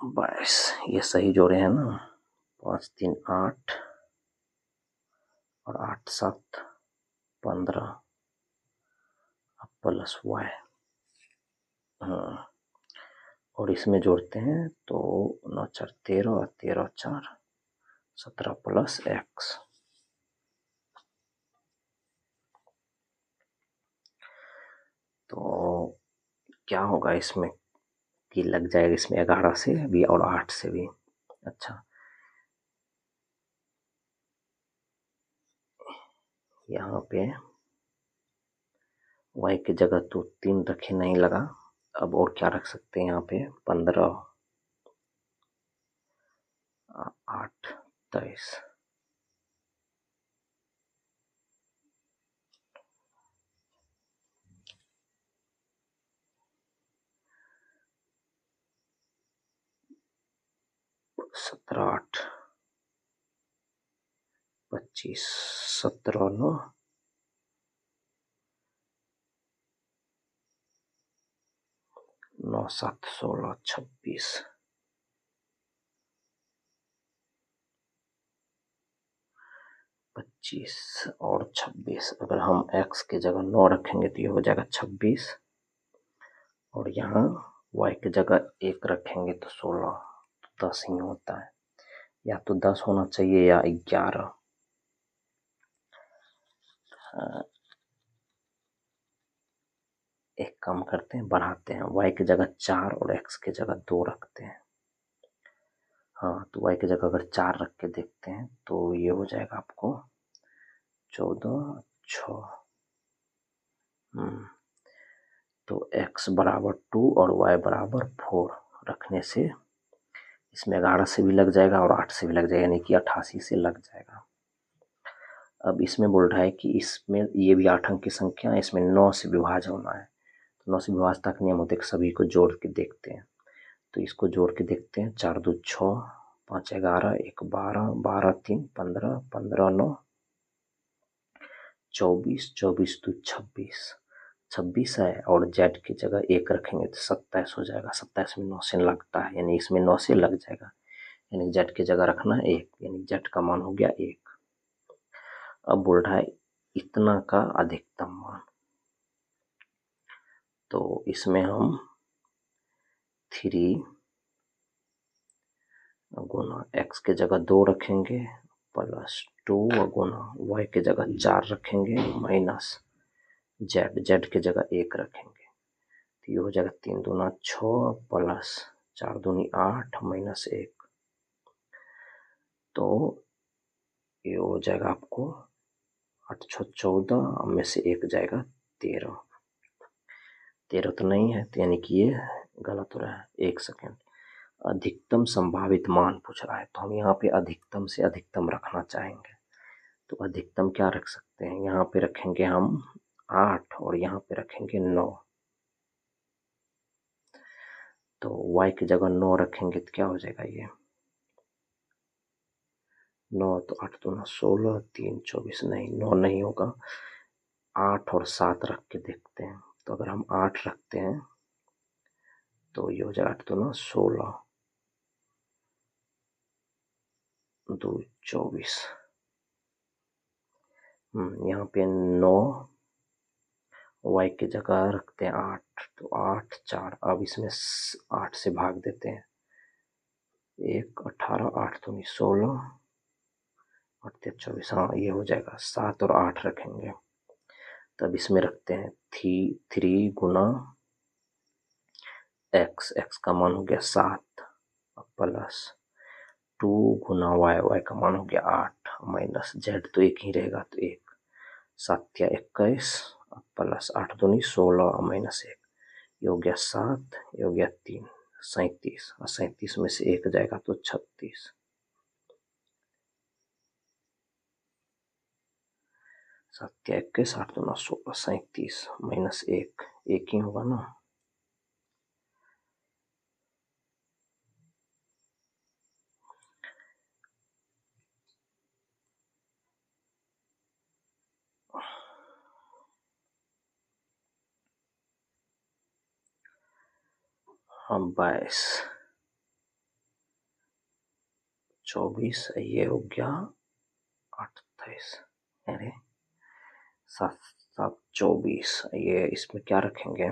22 ये सही जोड़े हैं ना। 5 3 8 और 8 7 15 प्लस वाई। और इसमें जोड़ते हैं तो 9 4 13 और 13 4 17 प्लस एक्स। तो क्या होगा इसमें कि लग जाएगा इसमें 11 से भी और 8 से भी। अच्छा, यहाँ पे y की जगह तो 3 रखे नहीं लगा। अब और क्या रख सकते हैं यहाँ पे 15 8 23 17 8 25 17 9 9 7 16 26 25 और 26। अगर हम x की जगह 9 रखेंगे तो ये हो जाएगा 26 और यहाँ y की जगह 1 रखेंगे तो 16, तो 10 ही होता है। या तो 10 होना चाहिए या 11। एक काम करते हैं, बढ़ाते हैं, y की जगह 4 और x की जगह 2 रखते हैं। हाँ, तो y की जगह अगर 4 रख के देखते हैं तो ये हो जाएगा आपको 14 6। तो x बराबर 2 और y बराबर 4 रखने से इसमें 11 से भी लग जाएगा और 8 से भी लग जाएगा, यानी कि 88 से लग जाएगा। अब इसमें बोल रहा है कि इसमें ये भी 8 अंक की संख्या है, इसमें 9 से विभाज्य होना है। तो 9 से विभाज्यता का नियम होता है कि सभी को जोड़ के देखते हैं। तो इसको जोड़ के देखते हैं, 4 2 6 5 11 1 12 12 3 15 15 9 24 24 2 26 26 है और जेड की जगह 1 रखेंगे तो 27 हो जाएगा। 27 में 9 से लगता है, यानी इसमें 9 से लग जाएगा, यानी जेड की जगह रखना है 1, यानी जेड का मान हो गया 1। अब बोल रहा है इतना का अधिकतम मान। तो इसमें हम 3 गुना x की जगह 2 रखेंगे प्लस 2 गुना y की जगह 4 रखेंगे माइनस जेड की जगह 1 रखेंगे। तो ये हो जाएगा 3 दूना 6 प्लस 4 दूनी 8 माइनस 1। तो ये हो जाएगा आपको 8 6 14 में से 1 जाएगा 13। 13 तो नहीं है, तो यानी कि ये गलत हो रहा है। 1 सेकेंड, अधिकतम संभावित मान पूछ रहा है तो हम यहाँ पे अधिकतम से अधिकतम रखना चाहेंगे। तो अधिकतम क्या रख सकते हैं, यहाँ पे रखेंगे हम 8 और यहाँ पे रखेंगे 9। तो y की जगह 9 रखेंगे तो क्या हो जाएगा, ये 9 तो 8 दूना 16 3 24, नहीं 9 नहीं होगा। 8 और 7 रख के देखते हैं, तो अगर हम 8 रखते हैं तो ये हो जाएगा 8 दूना 16 2 24। यहाँ पे 9 y की जगह रखते हैं 8, तो 8 4। अब इसमें 8 से भाग देते हैं, 1 18 8 दूनी 16 और 24। हाँ, ये हो जाएगा। 7 और 8 रखेंगे, तब इसमें रखते हैं 3 गुना x का मान हो गया 7 प्लस 2 गुना y का मान हो गया 8 माइनस z तो 1 ही रहेगा तो 1। 7 या 21 प्लस 8 दूनी 16 माइनस 1, ये हो गया 7, ये हो गया 3 37 और 37 में से 1 जाएगा तो 36। 7 या 21 8 दूना 16 37 माइनस 1, 1 ही होगा ना। हाँ 22 24, ये हो गया 8 23, अरे 7 7 24, ये इसमें क्या रखेंगे?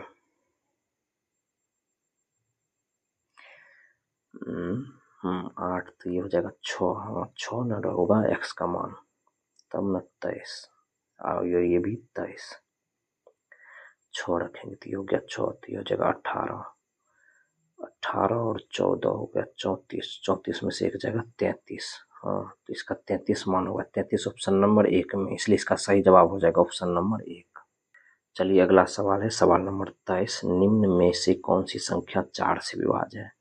8 तो ये हो जाएगा 6, हाँ 6 न होगा x का मान, तब न 23, और ये भी 23, 6 रखेंगे तो ये हो गया 6, तो ये हो जाएगा 18, 18 और 14 हो गया 34, 34 में से एक जाएगा 33, हाँ तो इसका 33 मान होगा, 33 ऑप्शन नंबर 1 में, इसलिए इसका सही जवाब हो जाएगा ऑप्शन नंबर 1। चलिए अगला सवाल है सवाल नंबर 23, निम्न में से कौन सी संख्या 4 से विभाज्य है?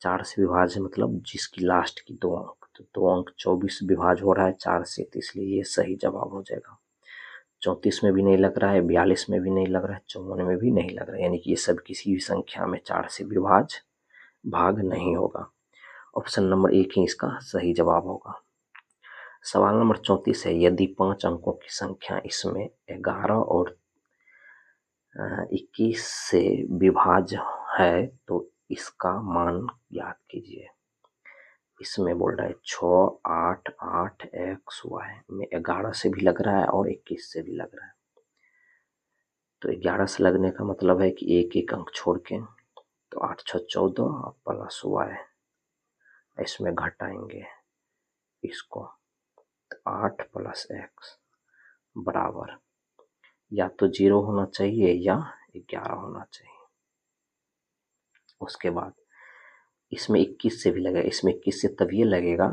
4 से विभाज्य मतलब जिसकी लास्ट की 2 अंक, तो 2 अंक 24 विभाज्य हो रहा है 4 से, तो इसलिए ये सही जवाब हो जाएगा। 34 में भी नहीं लग रहा है, 42 में भी नहीं लग रहा है, 54 में भी नहीं लग रहा है, यानी कि ये सब किसी भी संख्या में 4 से विभाज्य भाग नहीं होगा। ऑप्शन नंबर 1 ही इसका सही जवाब होगा। सवाल नंबर 34 है, यदि 5 अंकों की संख्या इसमें 11 और 21 से विभाज्य है तो इसका मान ज्ञात कीजिए। इसमें बोल रहा है 6 8 8 x y में 11 से भी लग रहा है और 21 से भी लग रहा है, तो 11 से लगने का मतलब है कि एक एक अंक छोड़ के, तो 8 6 14 प्लस y, इसमें घटाएंगे इसको, तो 8 प्लस x बराबर या तो 0 होना चाहिए या 11 होना चाहिए। उसके बाद इसमें 21 से भी लगेगा, इसमें 21 से तब ये लगेगा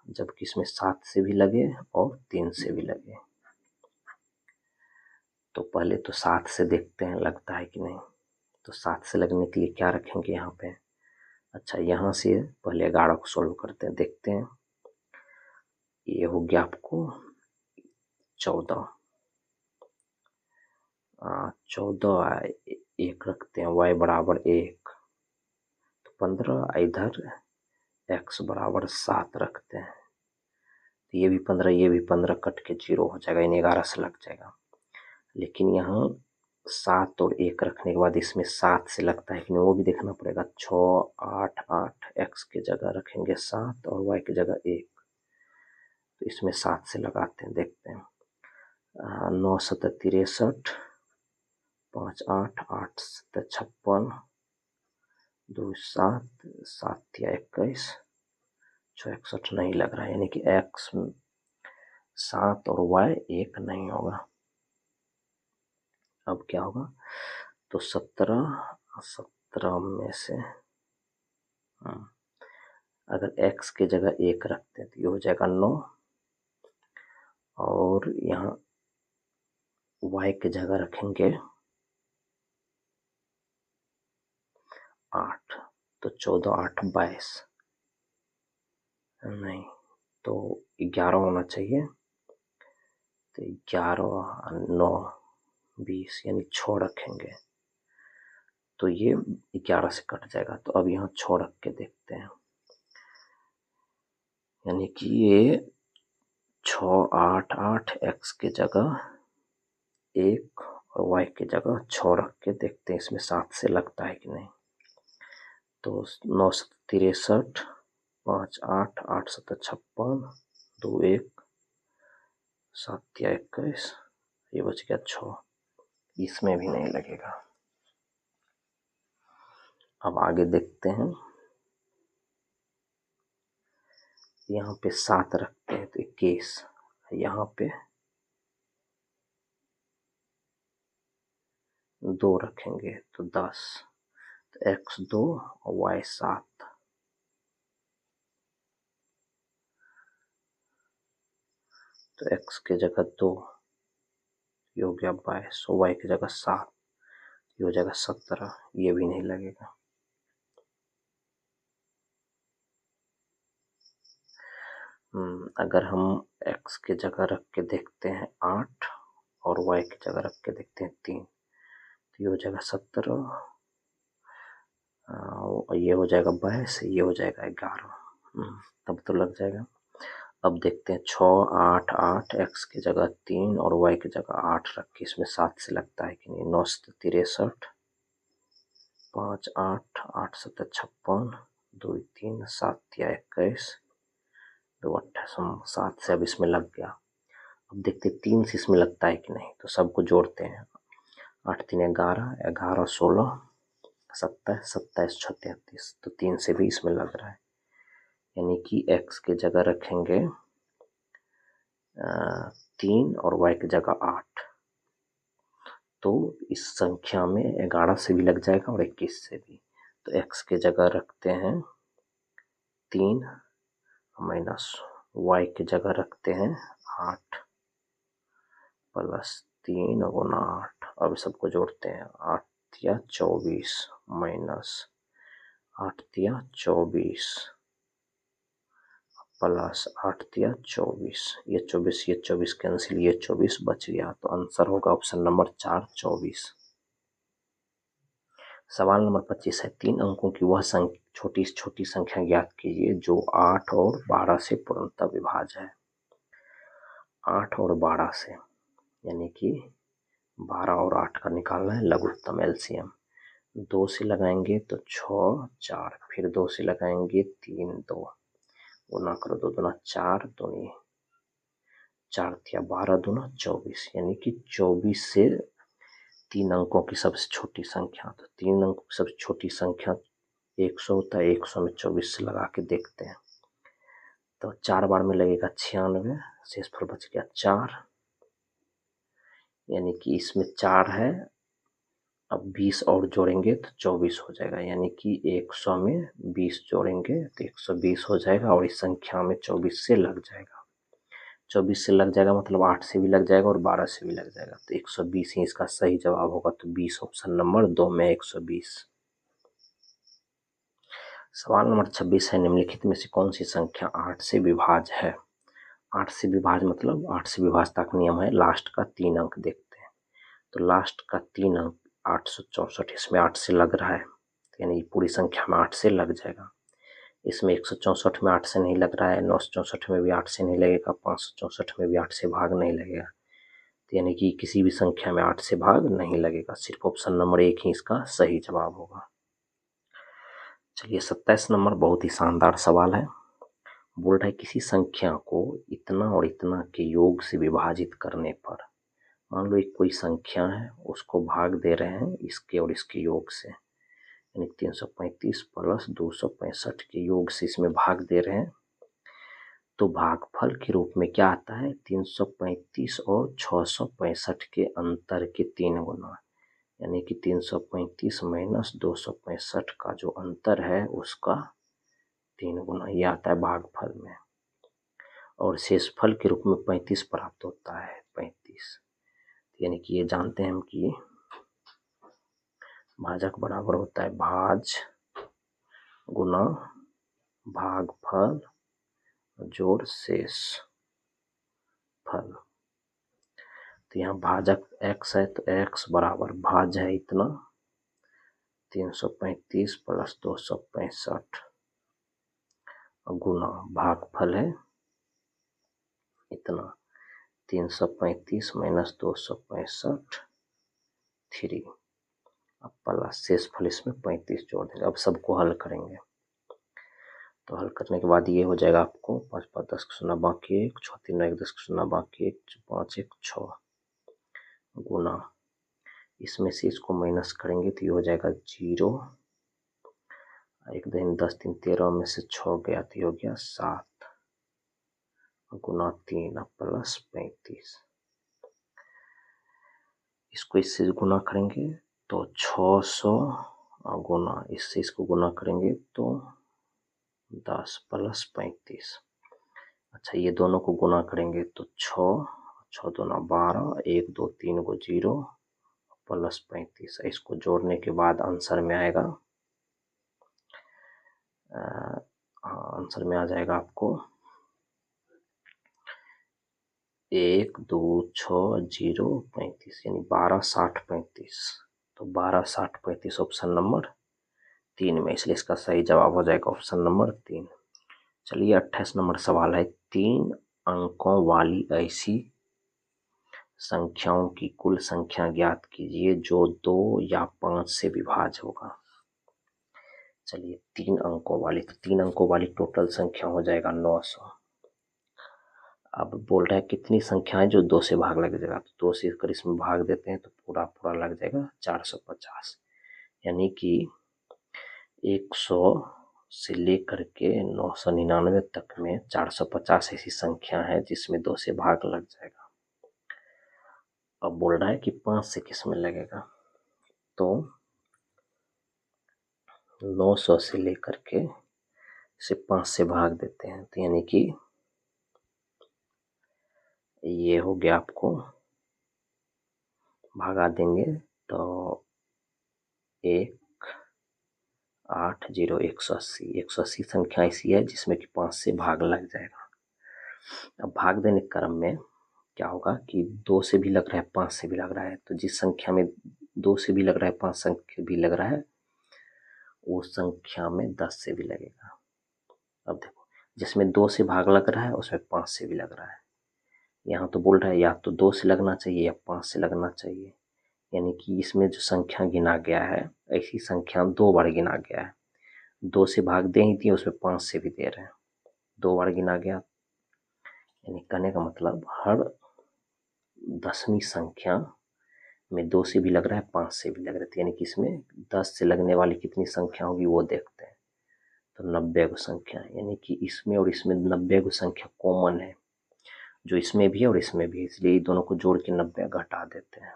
जबकि इसमें 7 से भी लगे और 3 से भी लगे। तो पहले तो 7 से देखते हैं लगता है कि नहीं, तो 7 से लगने के लिए क्या रखेंगे यहाँ पे? अच्छा यहाँ से पहले 11 को सोल्व करते हैं, देखते हैं। ये हो गया आपको 14, 14 एक रखते हैं, y बराबर 1 तो 15, इधर x बराबर 7 रखते हैं, तो ये भी 15 ये भी 15 कट के 0 हो जाएगा, यानी 11 से लग जाएगा। लेकिन यहाँ 7 और 1 रखने के बाद इसमें 7 से लगता है कि नहीं वो भी देखना पड़ेगा। 6 8 8 x की जगह रखेंगे 7 और y की जगह 1, तो इसमें 7 से लगाते हैं, देखते हैं। 9 7 63, 5 8 8 7 56, 2 7 7 या 21, 6 61 नहीं लग रहा है, यानी कि x 7 और y 1 नहीं होगा। अब क्या होगा? तो 17 में से अगर x की जगह 1 रखते हैं तो ये हो जाएगा 9, और यहाँ y की जगह रखेंगे 8, तो 14 8 22, नहीं तो 11 होना चाहिए, तो 11 9 20 यानी 6 रखेंगे, तो ये 11 से कट जाएगा। तो अब यहाँ 6 रख के देखते हैं, यानी कि ये 6 8 8 x की जगह 1 और y की जगह 6 रख के देखते हैं इसमें 7 से लगता है कि नहीं। तो 9 63, 5 8 8 7 56, 2 1 7 या 21, ये बच गया 6, इसमें भी नहीं लगेगा। अब आगे देखते हैं, यहाँ पे 7 रखते हैं तो 21, यहाँ पे 2 रखेंगे तो 10, तो x 2 और y 7, तो x की जगह 2, ये हो गया 22, y की जगह 7, ये हो जाएगा 17, ये भी नहीं लगेगा। अगर हम x की जगह रख के देखते हैं 8 और y की जगह रख के देखते हैं 3, तो ये हो जाएगा 17, ये हो जाएगा 22, ये हो जाएगा 11, तब तो लग जाएगा। अब देखते हैं 6 8 8 x की जगह 3 और y की जगह 8 रख के इसमें 7 से लगता है कि नहीं। 9 63, 5 8 8 7 56, 2 3 7 या 21, तो 28 7 से अब इसमें लग गया। अब देखते 3 से इसमें लगता है कि नहीं, तो सबको जोड़ते हैं। 8 3 11, 11 16 27, 27 6 33, तो 3 से भी इसमें लग रहा है, यानी कि x के जगह रखेंगे 3 और y की जगह 8, तो इस संख्या में 11 से भी लग जाएगा और 21 से भी। तो x के जगह रखते हैं 3 माइनस y की जगह रखते हैं 8 प्लस 3 गुना 8। अब सबको जोड़ते हैं। 8 तिया 24 माइनस 8 तिया 24 प्लस 8 तिया 24, ये 24 कैंसिल, ये 24 बच गया। तो आंसर होगा ऑप्शन नंबर 4 24। सवाल नंबर 25 है, 3 अंकों की वह छोटी से छोटी संख्या ज्ञात कीजिए जो 8 और 12 से पूर्णतः विभाज्य है। 8 और 12 से, यानी कि 12 और 8 का निकालना है लघुत्तम एलसीएम। 2 से लगाएंगे तो 6 4, फिर 2 से लगाएंगे 3 2, गुना करो 2 दूना 4, दूनी 4 तिया 12 दूना 24, यानी कि 24 से 3 अंकों की सबसे छोटी संख्या। तो 3 अंकों की सबसे छोटी संख्या 100 होता है, 100 में 24 से लगा के देखते हैं। तो 4 बार में लगेगा 96, शेषफल बच गया 4, यानी कि इसमें 4 है। अब 20 और जोड़ेंगे तो 24 हो जाएगा, यानी कि 100 में 20 जोड़ेंगे तो 120 हो जाएगा, और इस संख्या में 24 से लग जाएगा। 24 से लग जाएगा मतलब 8 से भी लग जाएगा और 12 से भी लग जाएगा, तो 120 ही इसका सही जवाब होगा। तो 20 ऑप्शन नंबर 2 में 120। सवाल नंबर 26 है, निम्नलिखित में से कौन सी संख्या 8 से विभाज्य है। 8 से विभाज्य मतलब 8 से विभाज्यता का नियम है लास्ट का 3 अंक देखते हैं। तो लास्ट का 3 अंक 864, इसमें 8 से लग रहा है, यानी पूरी संख्या में 8 से लग जाएगा। इसमें 164 में 8 से नहीं लग रहा है, 964 में भी 8 से नहीं लगेगा, 564 में भी 8 से भाग नहीं लगेगा, तो यानी कि किसी भी संख्या में 8 से भाग नहीं लगेगा। सिर्फ ऑप्शन नंबर 1 ही इसका सही जवाब होगा। चलिए 27 नंबर बहुत ही शानदार सवाल है। बोल रहा है किसी संख्या को इतना और इतना के योग से विभाजित करने पर, मान लो एक कोई संख्या है, उसको भाग दे रहे हैं इसके और इसके योग से, यानी 335 प्लस 265 के योग से इसमें भाग दे रहे हैं, तो भागफल के रूप में क्या आता है, 335 और 665 के अंतर के 3 गुना, यानी कि 335 माइनस 265 का जो अंतर है उसका 3 गुना, ये आता है भागफल में। और शेषफल के रूप में 35 प्राप्त होता है, 35, यानी कि ये जानते हैं हम कि भाजक बराबर होता है भाज गुना भागफल जोड़ शेष फल। तो यहाँ भाजक x है तो x बराबर भाज है इतना 335 प्लस 265 गुना भागफल है इतना 335 माइनस 265 3, अब प्लस शेषफल इसमें 35 जोड़ देंगे। अब सबको हल करेंगे तो हल करने के बाद ये हो जाएगा आपको 5 5 10 का शून्य बाकी 1, 6 3 1 10 का शून्य बाकी 1, 5 1 6 गुना, इसमें से इसको माइनस करेंगे तो ये हो जाएगा 0, 1 2 10 3 13 में से 6 गया तो ये हो गया 7 गुना 3 प्लस 35, इसको इससे गुना करेंगे तो 600 गुना इससे इसको गुना करेंगे तो 10 प्लस 35। अच्छा ये दोनों को गुना करेंगे तो 6 6 दूना 12, 1 2 3 को 0 प्लस 35, इसको जोड़ने के बाद आंसर में आएगा, आंसर में आ जाएगा आपको 1 2 6 0 35, यानी 12 60 35। तो 12 60 35 ऑप्शन नंबर 3 में, इसलिए इसका सही जवाब हो जाएगा ऑप्शन नंबर 3। चलिए 28 नंबर सवाल है, 3 अंकों वाली ऐसी संख्याओं की कुल संख्या ज्ञात कीजिए जो 2 या 5 से विभाज्य होगा। चलिए 3 अंकों वाली, तो 3 अंकों वाली टोटल संख्या हो जाएगा 900, अब बोल रहा है कितनी संख्याएं जो 2 से भाग लग जाएगा, तो 2 से अगर इसमें भाग देते हैं तो पूरा पूरा लग जाएगा 450, यानी कि 100 से लेकर के 999 तक में 450 ऐसी संख्या है जिसमें 2 से भाग लग जाएगा। अब बोल रहा है कि 5 से किस में लगेगा, तो 900 से लेकर के इसे 5 से भाग देते हैं, तो यानी कि ये हो गया, आपको भागा देंगे तो 1 8 0 180 संख्या ऐसी है जिसमें कि 5 से भाग लग जाएगा। अब भाग देने के क्रम में क्या होगा कि 2 से भी लग रहा है 5 से भी लग रहा है, तो जिस संख्या में 2 से भी लग रहा है 5 से भी लग रहा है उस संख्या में 10 से भी लगेगा। अब देखो जिसमें 2 से भाग लग रहा है उसमें 5 से भी लग रहा है। यहाँ तो बोल रहा है या तो 2 से लगना चाहिए या 5 से लगना चाहिए, यानी कि इसमें जो संख्या गिना गया है ऐसी संख्या 2 बार गिना गया है। 2 से भाग दे ही दिए, उसमें 5 से भी दे रहे हैं, 2 बार गिना गया। यानी कहने का मतलब हर 10वीं संख्या में 2 से भी लग रहा है 5 से भी लग रहा है, यानी कि इसमें 10 से लगने वाली कितनी संख्या होगी वो देखते हैं, तो 90 को संख्या, यानी कि इसमें और इसमें 90 को संख्या कॉमन है, जो इसमें भी है और इसमें भी है, इसलिए दोनों को जोड़ के 90 घटा देते हैं,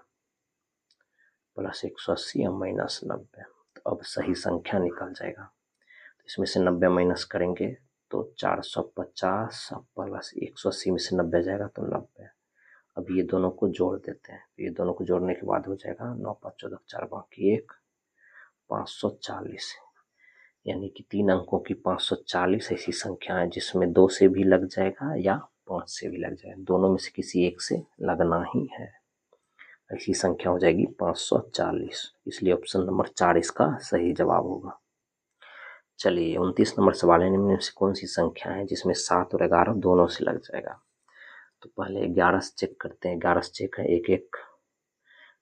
प्लस 180 और माइनस 90, तो अब सही संख्या निकल जाएगा। तो इसमें से 90 माइनस करेंगे तो 450 प्लस 180 में से 90 जाएगा तो 90। अब ये दोनों को जोड़ देते हैं, ये दोनों को जोड़ने के बाद हो जाएगा 9 5 14 4 बाकी 1 540, यानी कि 3 अंकों की 540 ऐसी संख्या है जिसमें 2 से भी लग जाएगा या 5 से भी लग जाएगा, दोनों में से किसी एक से लगना ही है। ऐसी संख्या हो जाएगी 540, इसलिए ऑप्शन नंबर 4 इसका सही जवाब होगा। चलिए 29 नंबर सवाल है, निम्न में से कौन सी संख्या है जिसमें 7 और 11 दोनों से लग जाएगा। तो पहले 11 से चेक करते हैं, 11 से चेक है 1 1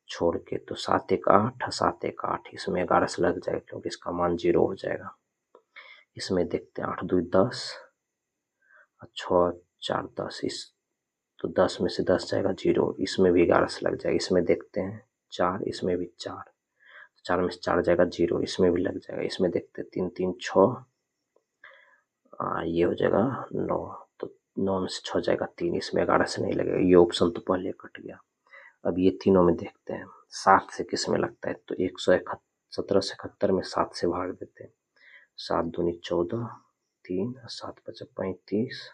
छोड़ के, तो 7 1 8 7 1 8, इसमें 11 से लग जाएगा क्योंकि इसका मान 0 हो जाएगा। इसमें देखते हैं 8 2 10 और 6 4 10, इस तो 10 में से 10 जाएगा 0, इसमें भी 11 से लग जाएगा। इसमें देखते हैं 4, इसमें भी 4, 4 में से 4 जाएगा 0, इसमें भी लग जाएगा। इसमें देखते हैं 3 3 6, ये हो जाएगा 9, तो 9 में से 6 जाएगा 3, इसमें 11 से नहीं लगेगा, ये ऑप्शन तो पहले कट गया। अब ये तीनों में देखते हैं 7 से किस में लगता है, तो 1771 में 7 से भाग देते हैं, 7 दूनी 14 3 7 5 35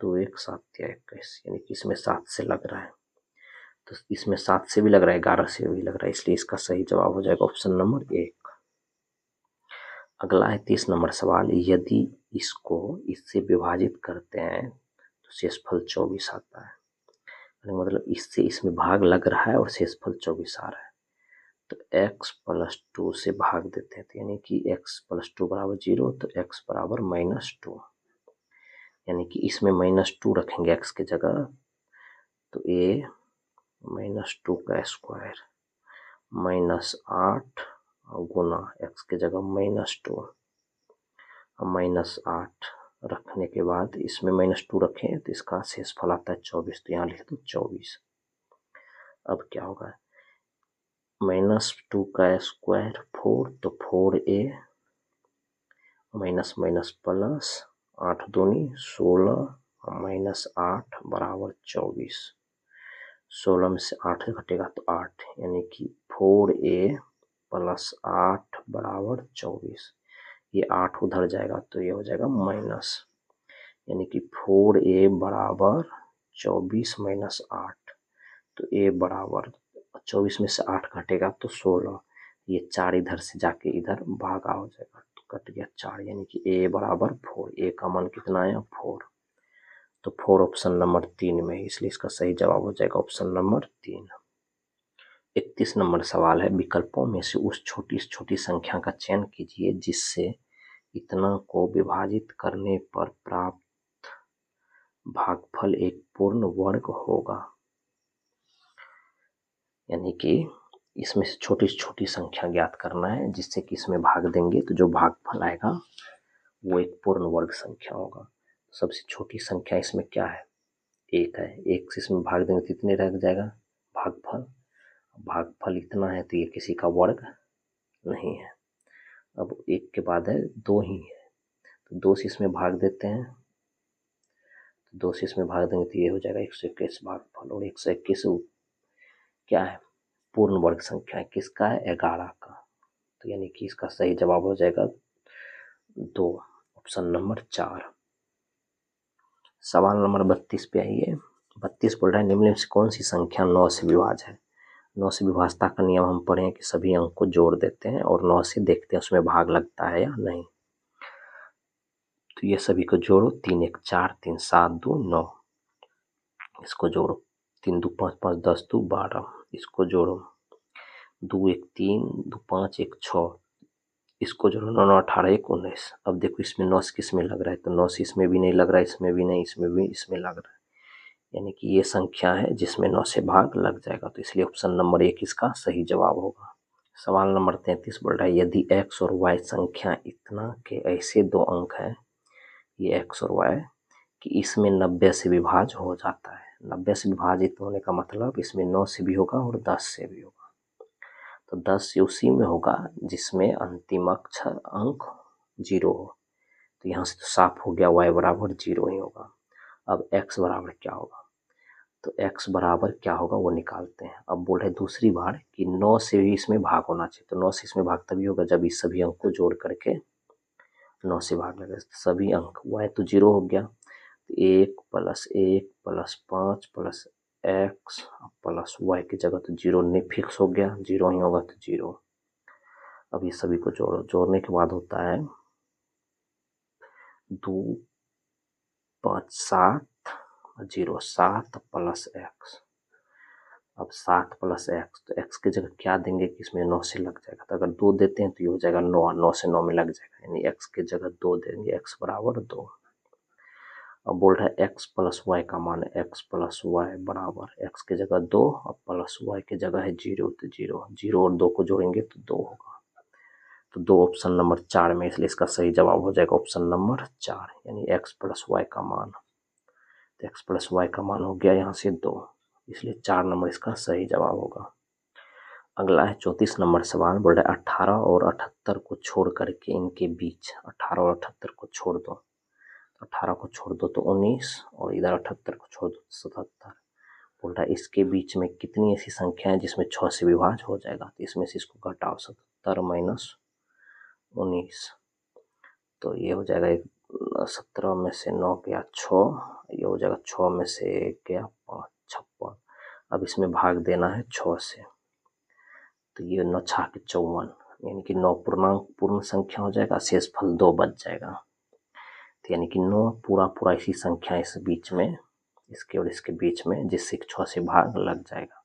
2 1 7 21, यानी कि इसमें 7 से लग रहा है, तो इसमें 7 से भी लग रहा है 11 से भी लग रहा है, इसलिए इसका सही जवाब हो जाएगा ऑप्शन नंबर 1। अगला है 30 नंबर सवाल, यदि इसको इससे विभाजित करते हैं तो शेषफल 24 आता है, मतलब इससे इसमें भाग लग रहा है और शेषफल 24 आ रहा है, तो x प्लस 2 से भाग देते हैं, तो यानी कि x प्लस 2 बराबर 0, तो x बराबर -2, यानी कि इसमें -2 रखेंगे x की जगह, तो a -2 का स्क्वायर -8 गुना x की जगह -2 और -8 रखने के बाद इसमें -2 रखें तो इसका शेषफल आता है 24, तो यहाँ लिख दो 24। अब क्या होगा, -2 का स्क्वायर 4, तो 4a माइनस माइनस प्लस 8 दूनी 16 और -8 बराबर 24, 16 में से 8 घटेगा तो 8, यानी कि 4a प्लस 8 बराबर 24, ये 8 उधर जाएगा तो ये हो जाएगा माइनस, यानी कि 4a बराबर 24 माइनस 8, तो a बराबर 24 में से 8 घटेगा तो 16, ये 4 इधर से जाके इधर भागा हो जाएगा, तो कट गया 4, यानी कि a बराबर 4, a का मान कितना आया 4, तो 4 ऑप्शन नंबर 3 में है, इसलिए इसका सही जवाब हो जाएगा ऑप्शन नंबर 3। 31 नंबर सवाल है, विकल्पों में से उस छोटी से छोटी संख्या का चयन कीजिए जिससे इतना को विभाजित करने पर प्राप्त भागफल एक पूर्ण वर्ग होगा, यानी कि इसमें से छोटी संख्या ज्ञात करना है जिससे कि इसमें भाग देंगे तो जो भागफल आएगा वो एक पूर्ण वर्ग संख्या होगा। सबसे छोटी संख्या इसमें क्या है, 1 है, 1 से इसमें भाग देंगे तो कितने रह जाएगा भागफल। भागफल इतना है तो ये किसी का वर्ग नहीं है। अब 1 के बाद है 2 ही है, तो 2 से इसमें भाग देते हैं, तो 2 से इसमें भाग देंगे तो ये हो जाएगा 121 भागफल। और 121 क्या है पूर्ण वर्ग संख्या है, किसका है 11 का। तो यानी कि इसका सही जवाब हो जाएगा 2, ऑप्शन नंबर 4। सवाल नंबर 32 पे आइए। 32 बोल रहा है निम्नलिखित से कौन सी संख्या 9 से विभाज्य है। 9 से विभाज्यता का नियम हम पढ़े हैं कि सभी अंक को जोड़ देते हैं और 9 से देखते हैं उसमें भाग लगता है या नहीं। तो ये सभी को जोड़ो, 3 1 4, 3 7 2 9, इसको जोड़ो, 3 2 5 5 10 2 12, इसको जोड़ो, 2 1 3 2 5 1 6, इसको जोड़ो, 9 9 18 1 19। अब देखो इसमें 9 से किस में लग रहा है, तो 9 से इसमें भी नहीं लग रहा है, इसमें भी नहीं, इसमें भी, इसमें लग रहा है, यानी कि ये संख्या है जिसमें 9 से भाग लग जाएगा, तो इसलिए ऑप्शन नंबर 1 इसका सही जवाब होगा। सवाल नंबर 33 बोल रहा है यदि x और y संख्या इतना के ऐसे दो अंक हैं, ये x और y, कि इसमें 90 से विभाज्य हो जाता है। 90 से विभाजित होने का मतलब इसमें 9 से भी होगा और 10 से भी होगा। तो 10 से उसी में होगा जिसमें अंतिम अक्षर अंक 0 हो, तो यहाँ से तो साफ हो गया y बराबर 0 ही होगा। अब x बराबर क्या होगा, तो x बराबर क्या होगा वो निकालते हैं। अब बोल रहे दूसरी बार कि 9 से भी इसमें भाग होना चाहिए, तो 9 से इसमें भाग तभी होगा जब इस सभी अंक को जोड़ करके 9 से भाग लगे। सभी अंक y तो 0 हो गया, 1 + 1 + 5 + x प्लस y की जगह तो 0 नहीं फिक्स हो गया, 0 ही होगा तो 0। अब ये सभी को जोड़ो, जोड़ने के बाद होता है 2 5 7 0 7 + x। अब 7 + x, तो x की जगह क्या देंगे कि इसमें 9 से लग जाएगा, तो अगर 2 देते हैं तो ये हो जाएगा 9, 9 से 9 में लग जाएगा, यानी x की जगह 2 देंगे, x बराबर 2। अब बोल रहा है x + y का मान है, x + y बराबर x की जगह 2 और प्लस y की जगह है 0, तो 0 0 और 2 को जोड़ेंगे तो 2 होगा। तो 2 ऑप्शन नंबर 4 में, इसलिए इसका सही जवाब हो जाएगा ऑप्शन नंबर 4, यानी x + y का मान। तो x + y का मान हो गया यहाँ से 2, इसलिए 4 नंबर इसका सही जवाब होगा। अगला है 34 नंबर सवाल, बोल रहा है 18 और 78 को छोड़ करके इनके बीच, 18 और 78 को छोड़ दो, 18 को छोड़ दो तो 19 और इधर 78 को छोड़ दो तो 77। बोल रहा है इसके बीच में कितनी ऐसी संख्या है जिसमें 6 से विभाज्य हो जाएगा, तो इसमें से इसको घटाओ, 77 - 19, तो ये हो जाएगा 17 में से 9 गया 6, ये हो जाएगा 6 में से 1 गया 5, 56। अब इसमें भाग देना है 6 से, तो ये 9 × 6 = 54, यानी कि 9 पूर्णांक पूर्ण संख्या हो जाएगा, शेषफल 2 बच जाएगा। तो यानी कि 9 पूरा ऐसी संख्या इस बीच में, इसके और इसके बीच में, जिससे 6 से भाग लग जाएगा।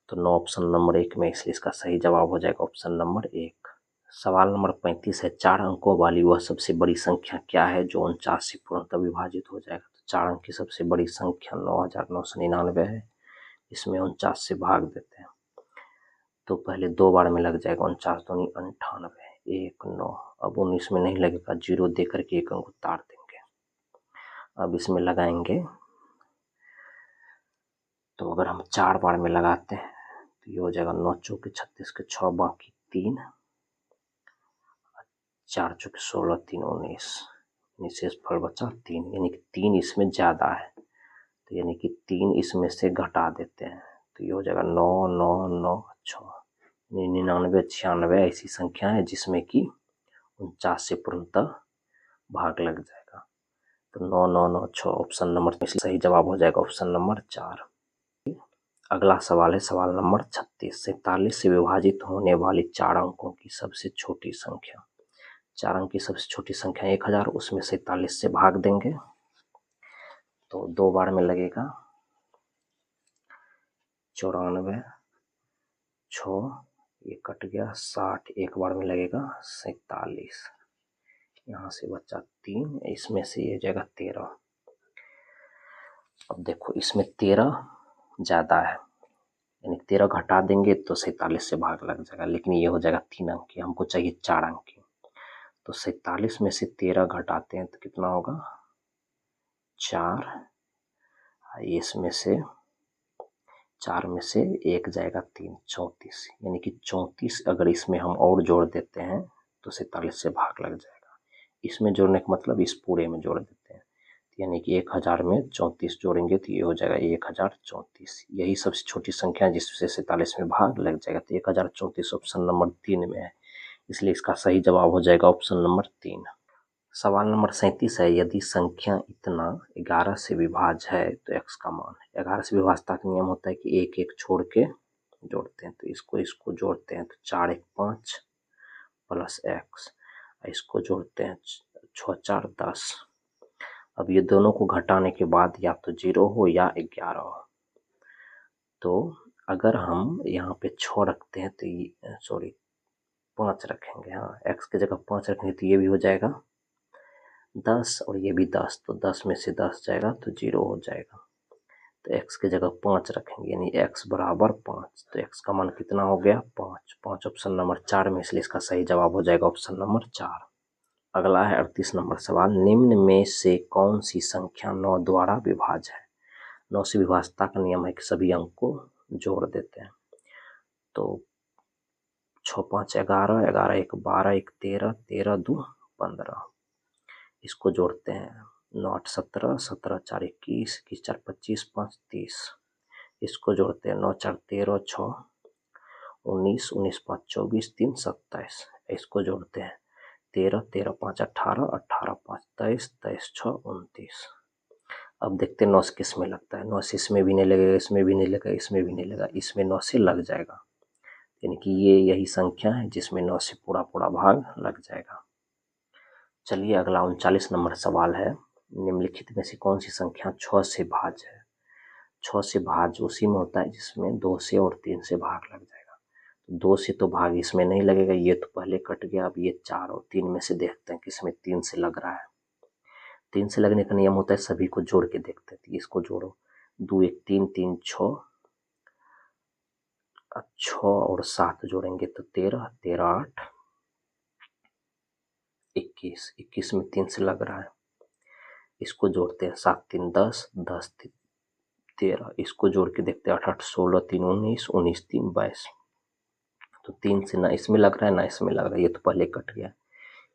तो 9 ऑप्शन नंबर 1 में, इसलिए इसका सही जवाब हो जाएगा ऑप्शन नंबर 1। सवाल नंबर 35 है 4 अंकों वाली वह सबसे बड़ी संख्या क्या है जो 49 से पूर्णतः विभाजित हो जाएगा। तो 4 अंक की सबसे बड़ी संख्या 9999 है, इसमें 49 से भाग देते हैं, तो पहले 2 बार में लग जाएगा, 49 दूनी 98, 1 9। अब 19 में नहीं लगेगा, 0 दे करके 1 अंक उतार देंगे। अब इसमें लगाएंगे, तो अगर हम 4 बार में लगाते हैं तो ये हो जाएगा 9 × 4 = 36 के 6 बाकी 3, 4 × 4 = 16, 3 19, शेषफल बचा 3, यानी कि 3 इसमें ज़्यादा है, तो यानी कि 3 इसमें से घटा देते हैं, तो ये हो जाएगा 9 9 9 6, 99 96 ऐसी संख्या है जिसमें कि 49 से पूर्णतः भाग लग जाएगा। तो 9 9 9 6 ऑप्शन नंबर सही जवाब हो जाएगा ऑप्शन नंबर 4। अगला सवाल है सवाल नंबर 36, 47 से विभाजित होने वाली 4 अंकों की सबसे छोटी संख्या। 4 अंक की सबसे छोटी संख्या 1000, उसमें 47 से भाग देंगे, तो 2 बार में लगेगा 94, 6 ये कट गया 60, 1 बार में लगेगा 47, यहाँ से बचा 3, इसमें से ये जाएगा 13। अब देखो इसमें 13 ज़्यादा है, यानी 13 घटा देंगे तो 47 से भाग लग जाएगा, लेकिन ये हो जाएगा 3 अंक की, हमको चाहिए 4 अंक की, तो 47 में से 13 घटाते हैं तो कितना होगा 4, इसमें से 4 में से 1 जाएगा 3, 34, यानी कि 34 अगर इसमें हम और जोड़ देते हैं तो 47 से भाग लग जाएगा। इसमें जोड़ने का मतलब इस पूरे में जोड़ देते हैं, यानी कि 1000 में 34 जोड़ेंगे तो ये हो जाएगा 1034। यही सबसे छोटी संख्या है जिससे 47 में भाग लग जाएगा, तो 1034 ऑप्शन नंबर 3 में है, इसलिए इसका सही जवाब हो जाएगा ऑप्शन नंबर 3। सवाल नंबर 37 है, यदि संख्या इतना 11 से विभाज्य है तो x का मान है। 11 से विभाज्यता का नियम होता है कि एक एक छोड़ के जोड़ते हैं, तो इसको जोड़ते हैं तो 4 1 5 प्लस x, इसको जोड़ते हैं 6 4 10। अब ये दोनों को घटाने के बाद या तो 0 हो या 11 हो, तो अगर हम यहाँ पे 6 रखते हैं तो सॉरी 5 रखेंगे, हाँ x की जगह 5 रखेंगे तो ये भी हो जाएगा 10 और ये भी 10, तो 10 में से 10 जाएगा तो 0 हो जाएगा, तो x की जगह 5 रखेंगे यानी x बराबर 5, तो x का मान कितना हो गया 5। 5 ऑप्शन नंबर 4 में, इसलिए इसका सही जवाब हो जाएगा ऑप्शन नंबर 4। अगला है 38 नंबर सवाल, निम्न में से कौन सी संख्या 9 द्वारा विभाज्य है। 9 से विभाज्यता का नियम है कि सभी अंक को जोड़ देते हैं, तो 6 5 11, 11 1 12, 1 13, 13 2 15, इसको जोड़ते हैं 9 8 17, 17 4 21, 21 4 25, 5 30, इसको जोड़ते हैं 9 4 13, 6 19, 19 5 24, 3 27, इसको जोड़ते हैं 13 13 5 18, 18 5 23, 23 6 29। अब देखते हैं 9 से किस में लगता है। 9 से इसमें भी नहीं लगेगा, इसमें भी नहीं लगेगा, इसमें भी नहीं लगेगा, इसमें 9 से लग जाएगा, यानी कि ये यही संख्या है जिसमें 9 से पूरा पूरा भाग लग जाएगा। चलिए अगला 39 नंबर सवाल है, निम्नलिखित में से कौन सी संख्या 6 से भाज्य है। 6 से भाज्य उसी में होता है जिसमें 2 से और 3 से भाग लग जाएगा, तो 2 से तो भाग इसमें नहीं लगेगा, ये तो पहले कट गया। अब ये 4 और 3 में से देखते हैं किसमें 3 से लग रहा है। 3 से लगने का नियम होता है सभी को जोड़ के देखते हैं, तो इसको जोड़ो 2 1 3 3 6, 6 और 7 जोड़ेंगे तो 13, 13 8 21, 21 में 3 से लग रहा है, इसको जोड़ते हैं 7 3 10, 10 13, इसको जोड़ के देखते हैं 8 8 16, 3 19, 19 3 22, तो 3 से ना इसमें लग रहा है ना इसमें लग रहा है, ये तो पहले कट गया,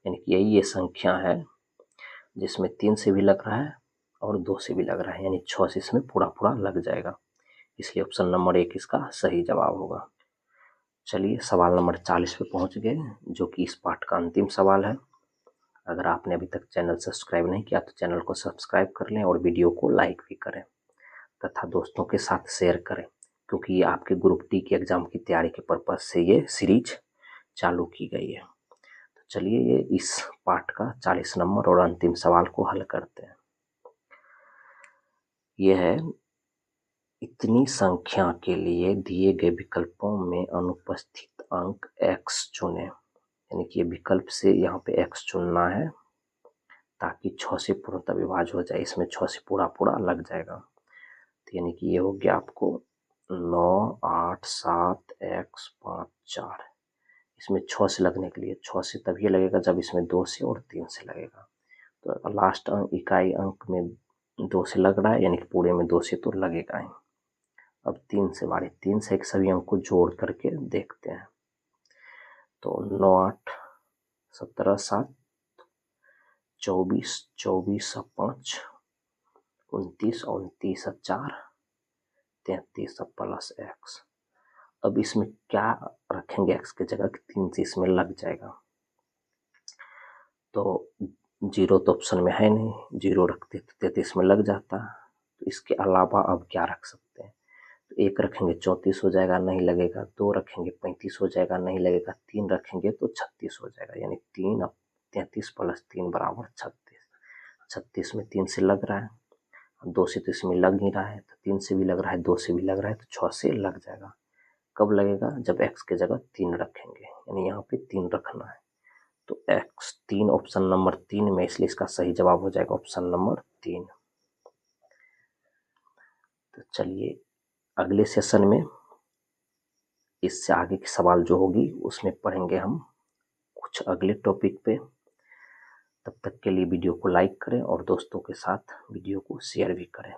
यानी कि यही ये संख्या है जिसमें 3 से भी लग रहा है और 2 से भी लग रहा है, यानी 6 से इसमें पूरा पूरा लग जाएगा, इसलिए ऑप्शन नंबर 1 इसका सही जवाब होगा। चलिए सवाल नंबर 40 पे पहुंच गए, जो कि इस पाठ का अंतिम सवाल है। अगर आपने अभी तक चैनल सब्सक्राइब नहीं किया तो चैनल को सब्सक्राइब कर लें और वीडियो को लाइक भी करें तथा दोस्तों के साथ शेयर करें, क्योंकि ये आपके ग्रुप डी के एग्जाम की तैयारी के पर्पज से ये सीरीज चालू की गई है। तो चलिए ये इस पाठ का 40 नंबर और अंतिम सवाल को हल करते हैं। यह है, इतनी संख्या के लिए दिए गए विकल्पों में अनुपस्थित अंक x चुनें, यानी कि ये विकल्प से यहाँ पे x चुनना है ताकि 6 से पूर्णतः विभाज्य हो जाए, इसमें 6 से पूरा पूरा लग जाएगा, तो यानी कि ये हो गया आपको 9 8 7 x 5 4, इसमें 6 से लगने के लिए 6 से तभी लगेगा जब इसमें 2 से और 3 से लगेगा, तो लास्ट अंक इकाई अंक में 2 से लग रहा है, यानी कि पूरे में 2 से तो लगेगा ही। अब 3 से बारी 3 से एक सभी अंक को जोड़ करके देखते हैं, तो 9 8 17 7 24 24 5 29 29 4 33 प्लस x। अब इसमें क्या रखेंगे x की जगह, 3 से इसमें लग जाएगा, तो 0 तो ऑप्शन में है नहीं, 0 रखते तो 33 में लग जाता, तो इसके अलावा अब क्या रख सकते हैं, तो 1 रखेंगे 34 हो जाएगा नहीं लगेगा, 2 रखेंगे 35 हो जाएगा नहीं लगेगा, 3 रखेंगे तो 36 हो जाएगा, यानी 3 अब 33 प्लस 3 बराबर 36। 36 में 3 से लग रहा है, 2 से तो इसमें लग नहीं रहा है, तो 3 से भी लग रहा है, 2 से भी लग रहा है, तो 6 से लग जाएगा। कब लगेगा, जब x की जगह 3 रखेंगे, यानी यहाँ पे 3 रखना है, तो x 3 ऑप्शन नंबर 3 में, इसलिए इसका सही जवाब हो जाएगा ऑप्शन नंबर 3। तो चलिए अगले सेशन में इससे आगे की सवाल जो होगी उसमें पढ़ेंगे हम कुछ अगले टॉपिक पे। तब तक के लिए वीडियो को लाइक करें और दोस्तों के साथ वीडियो को शेयर भी करें।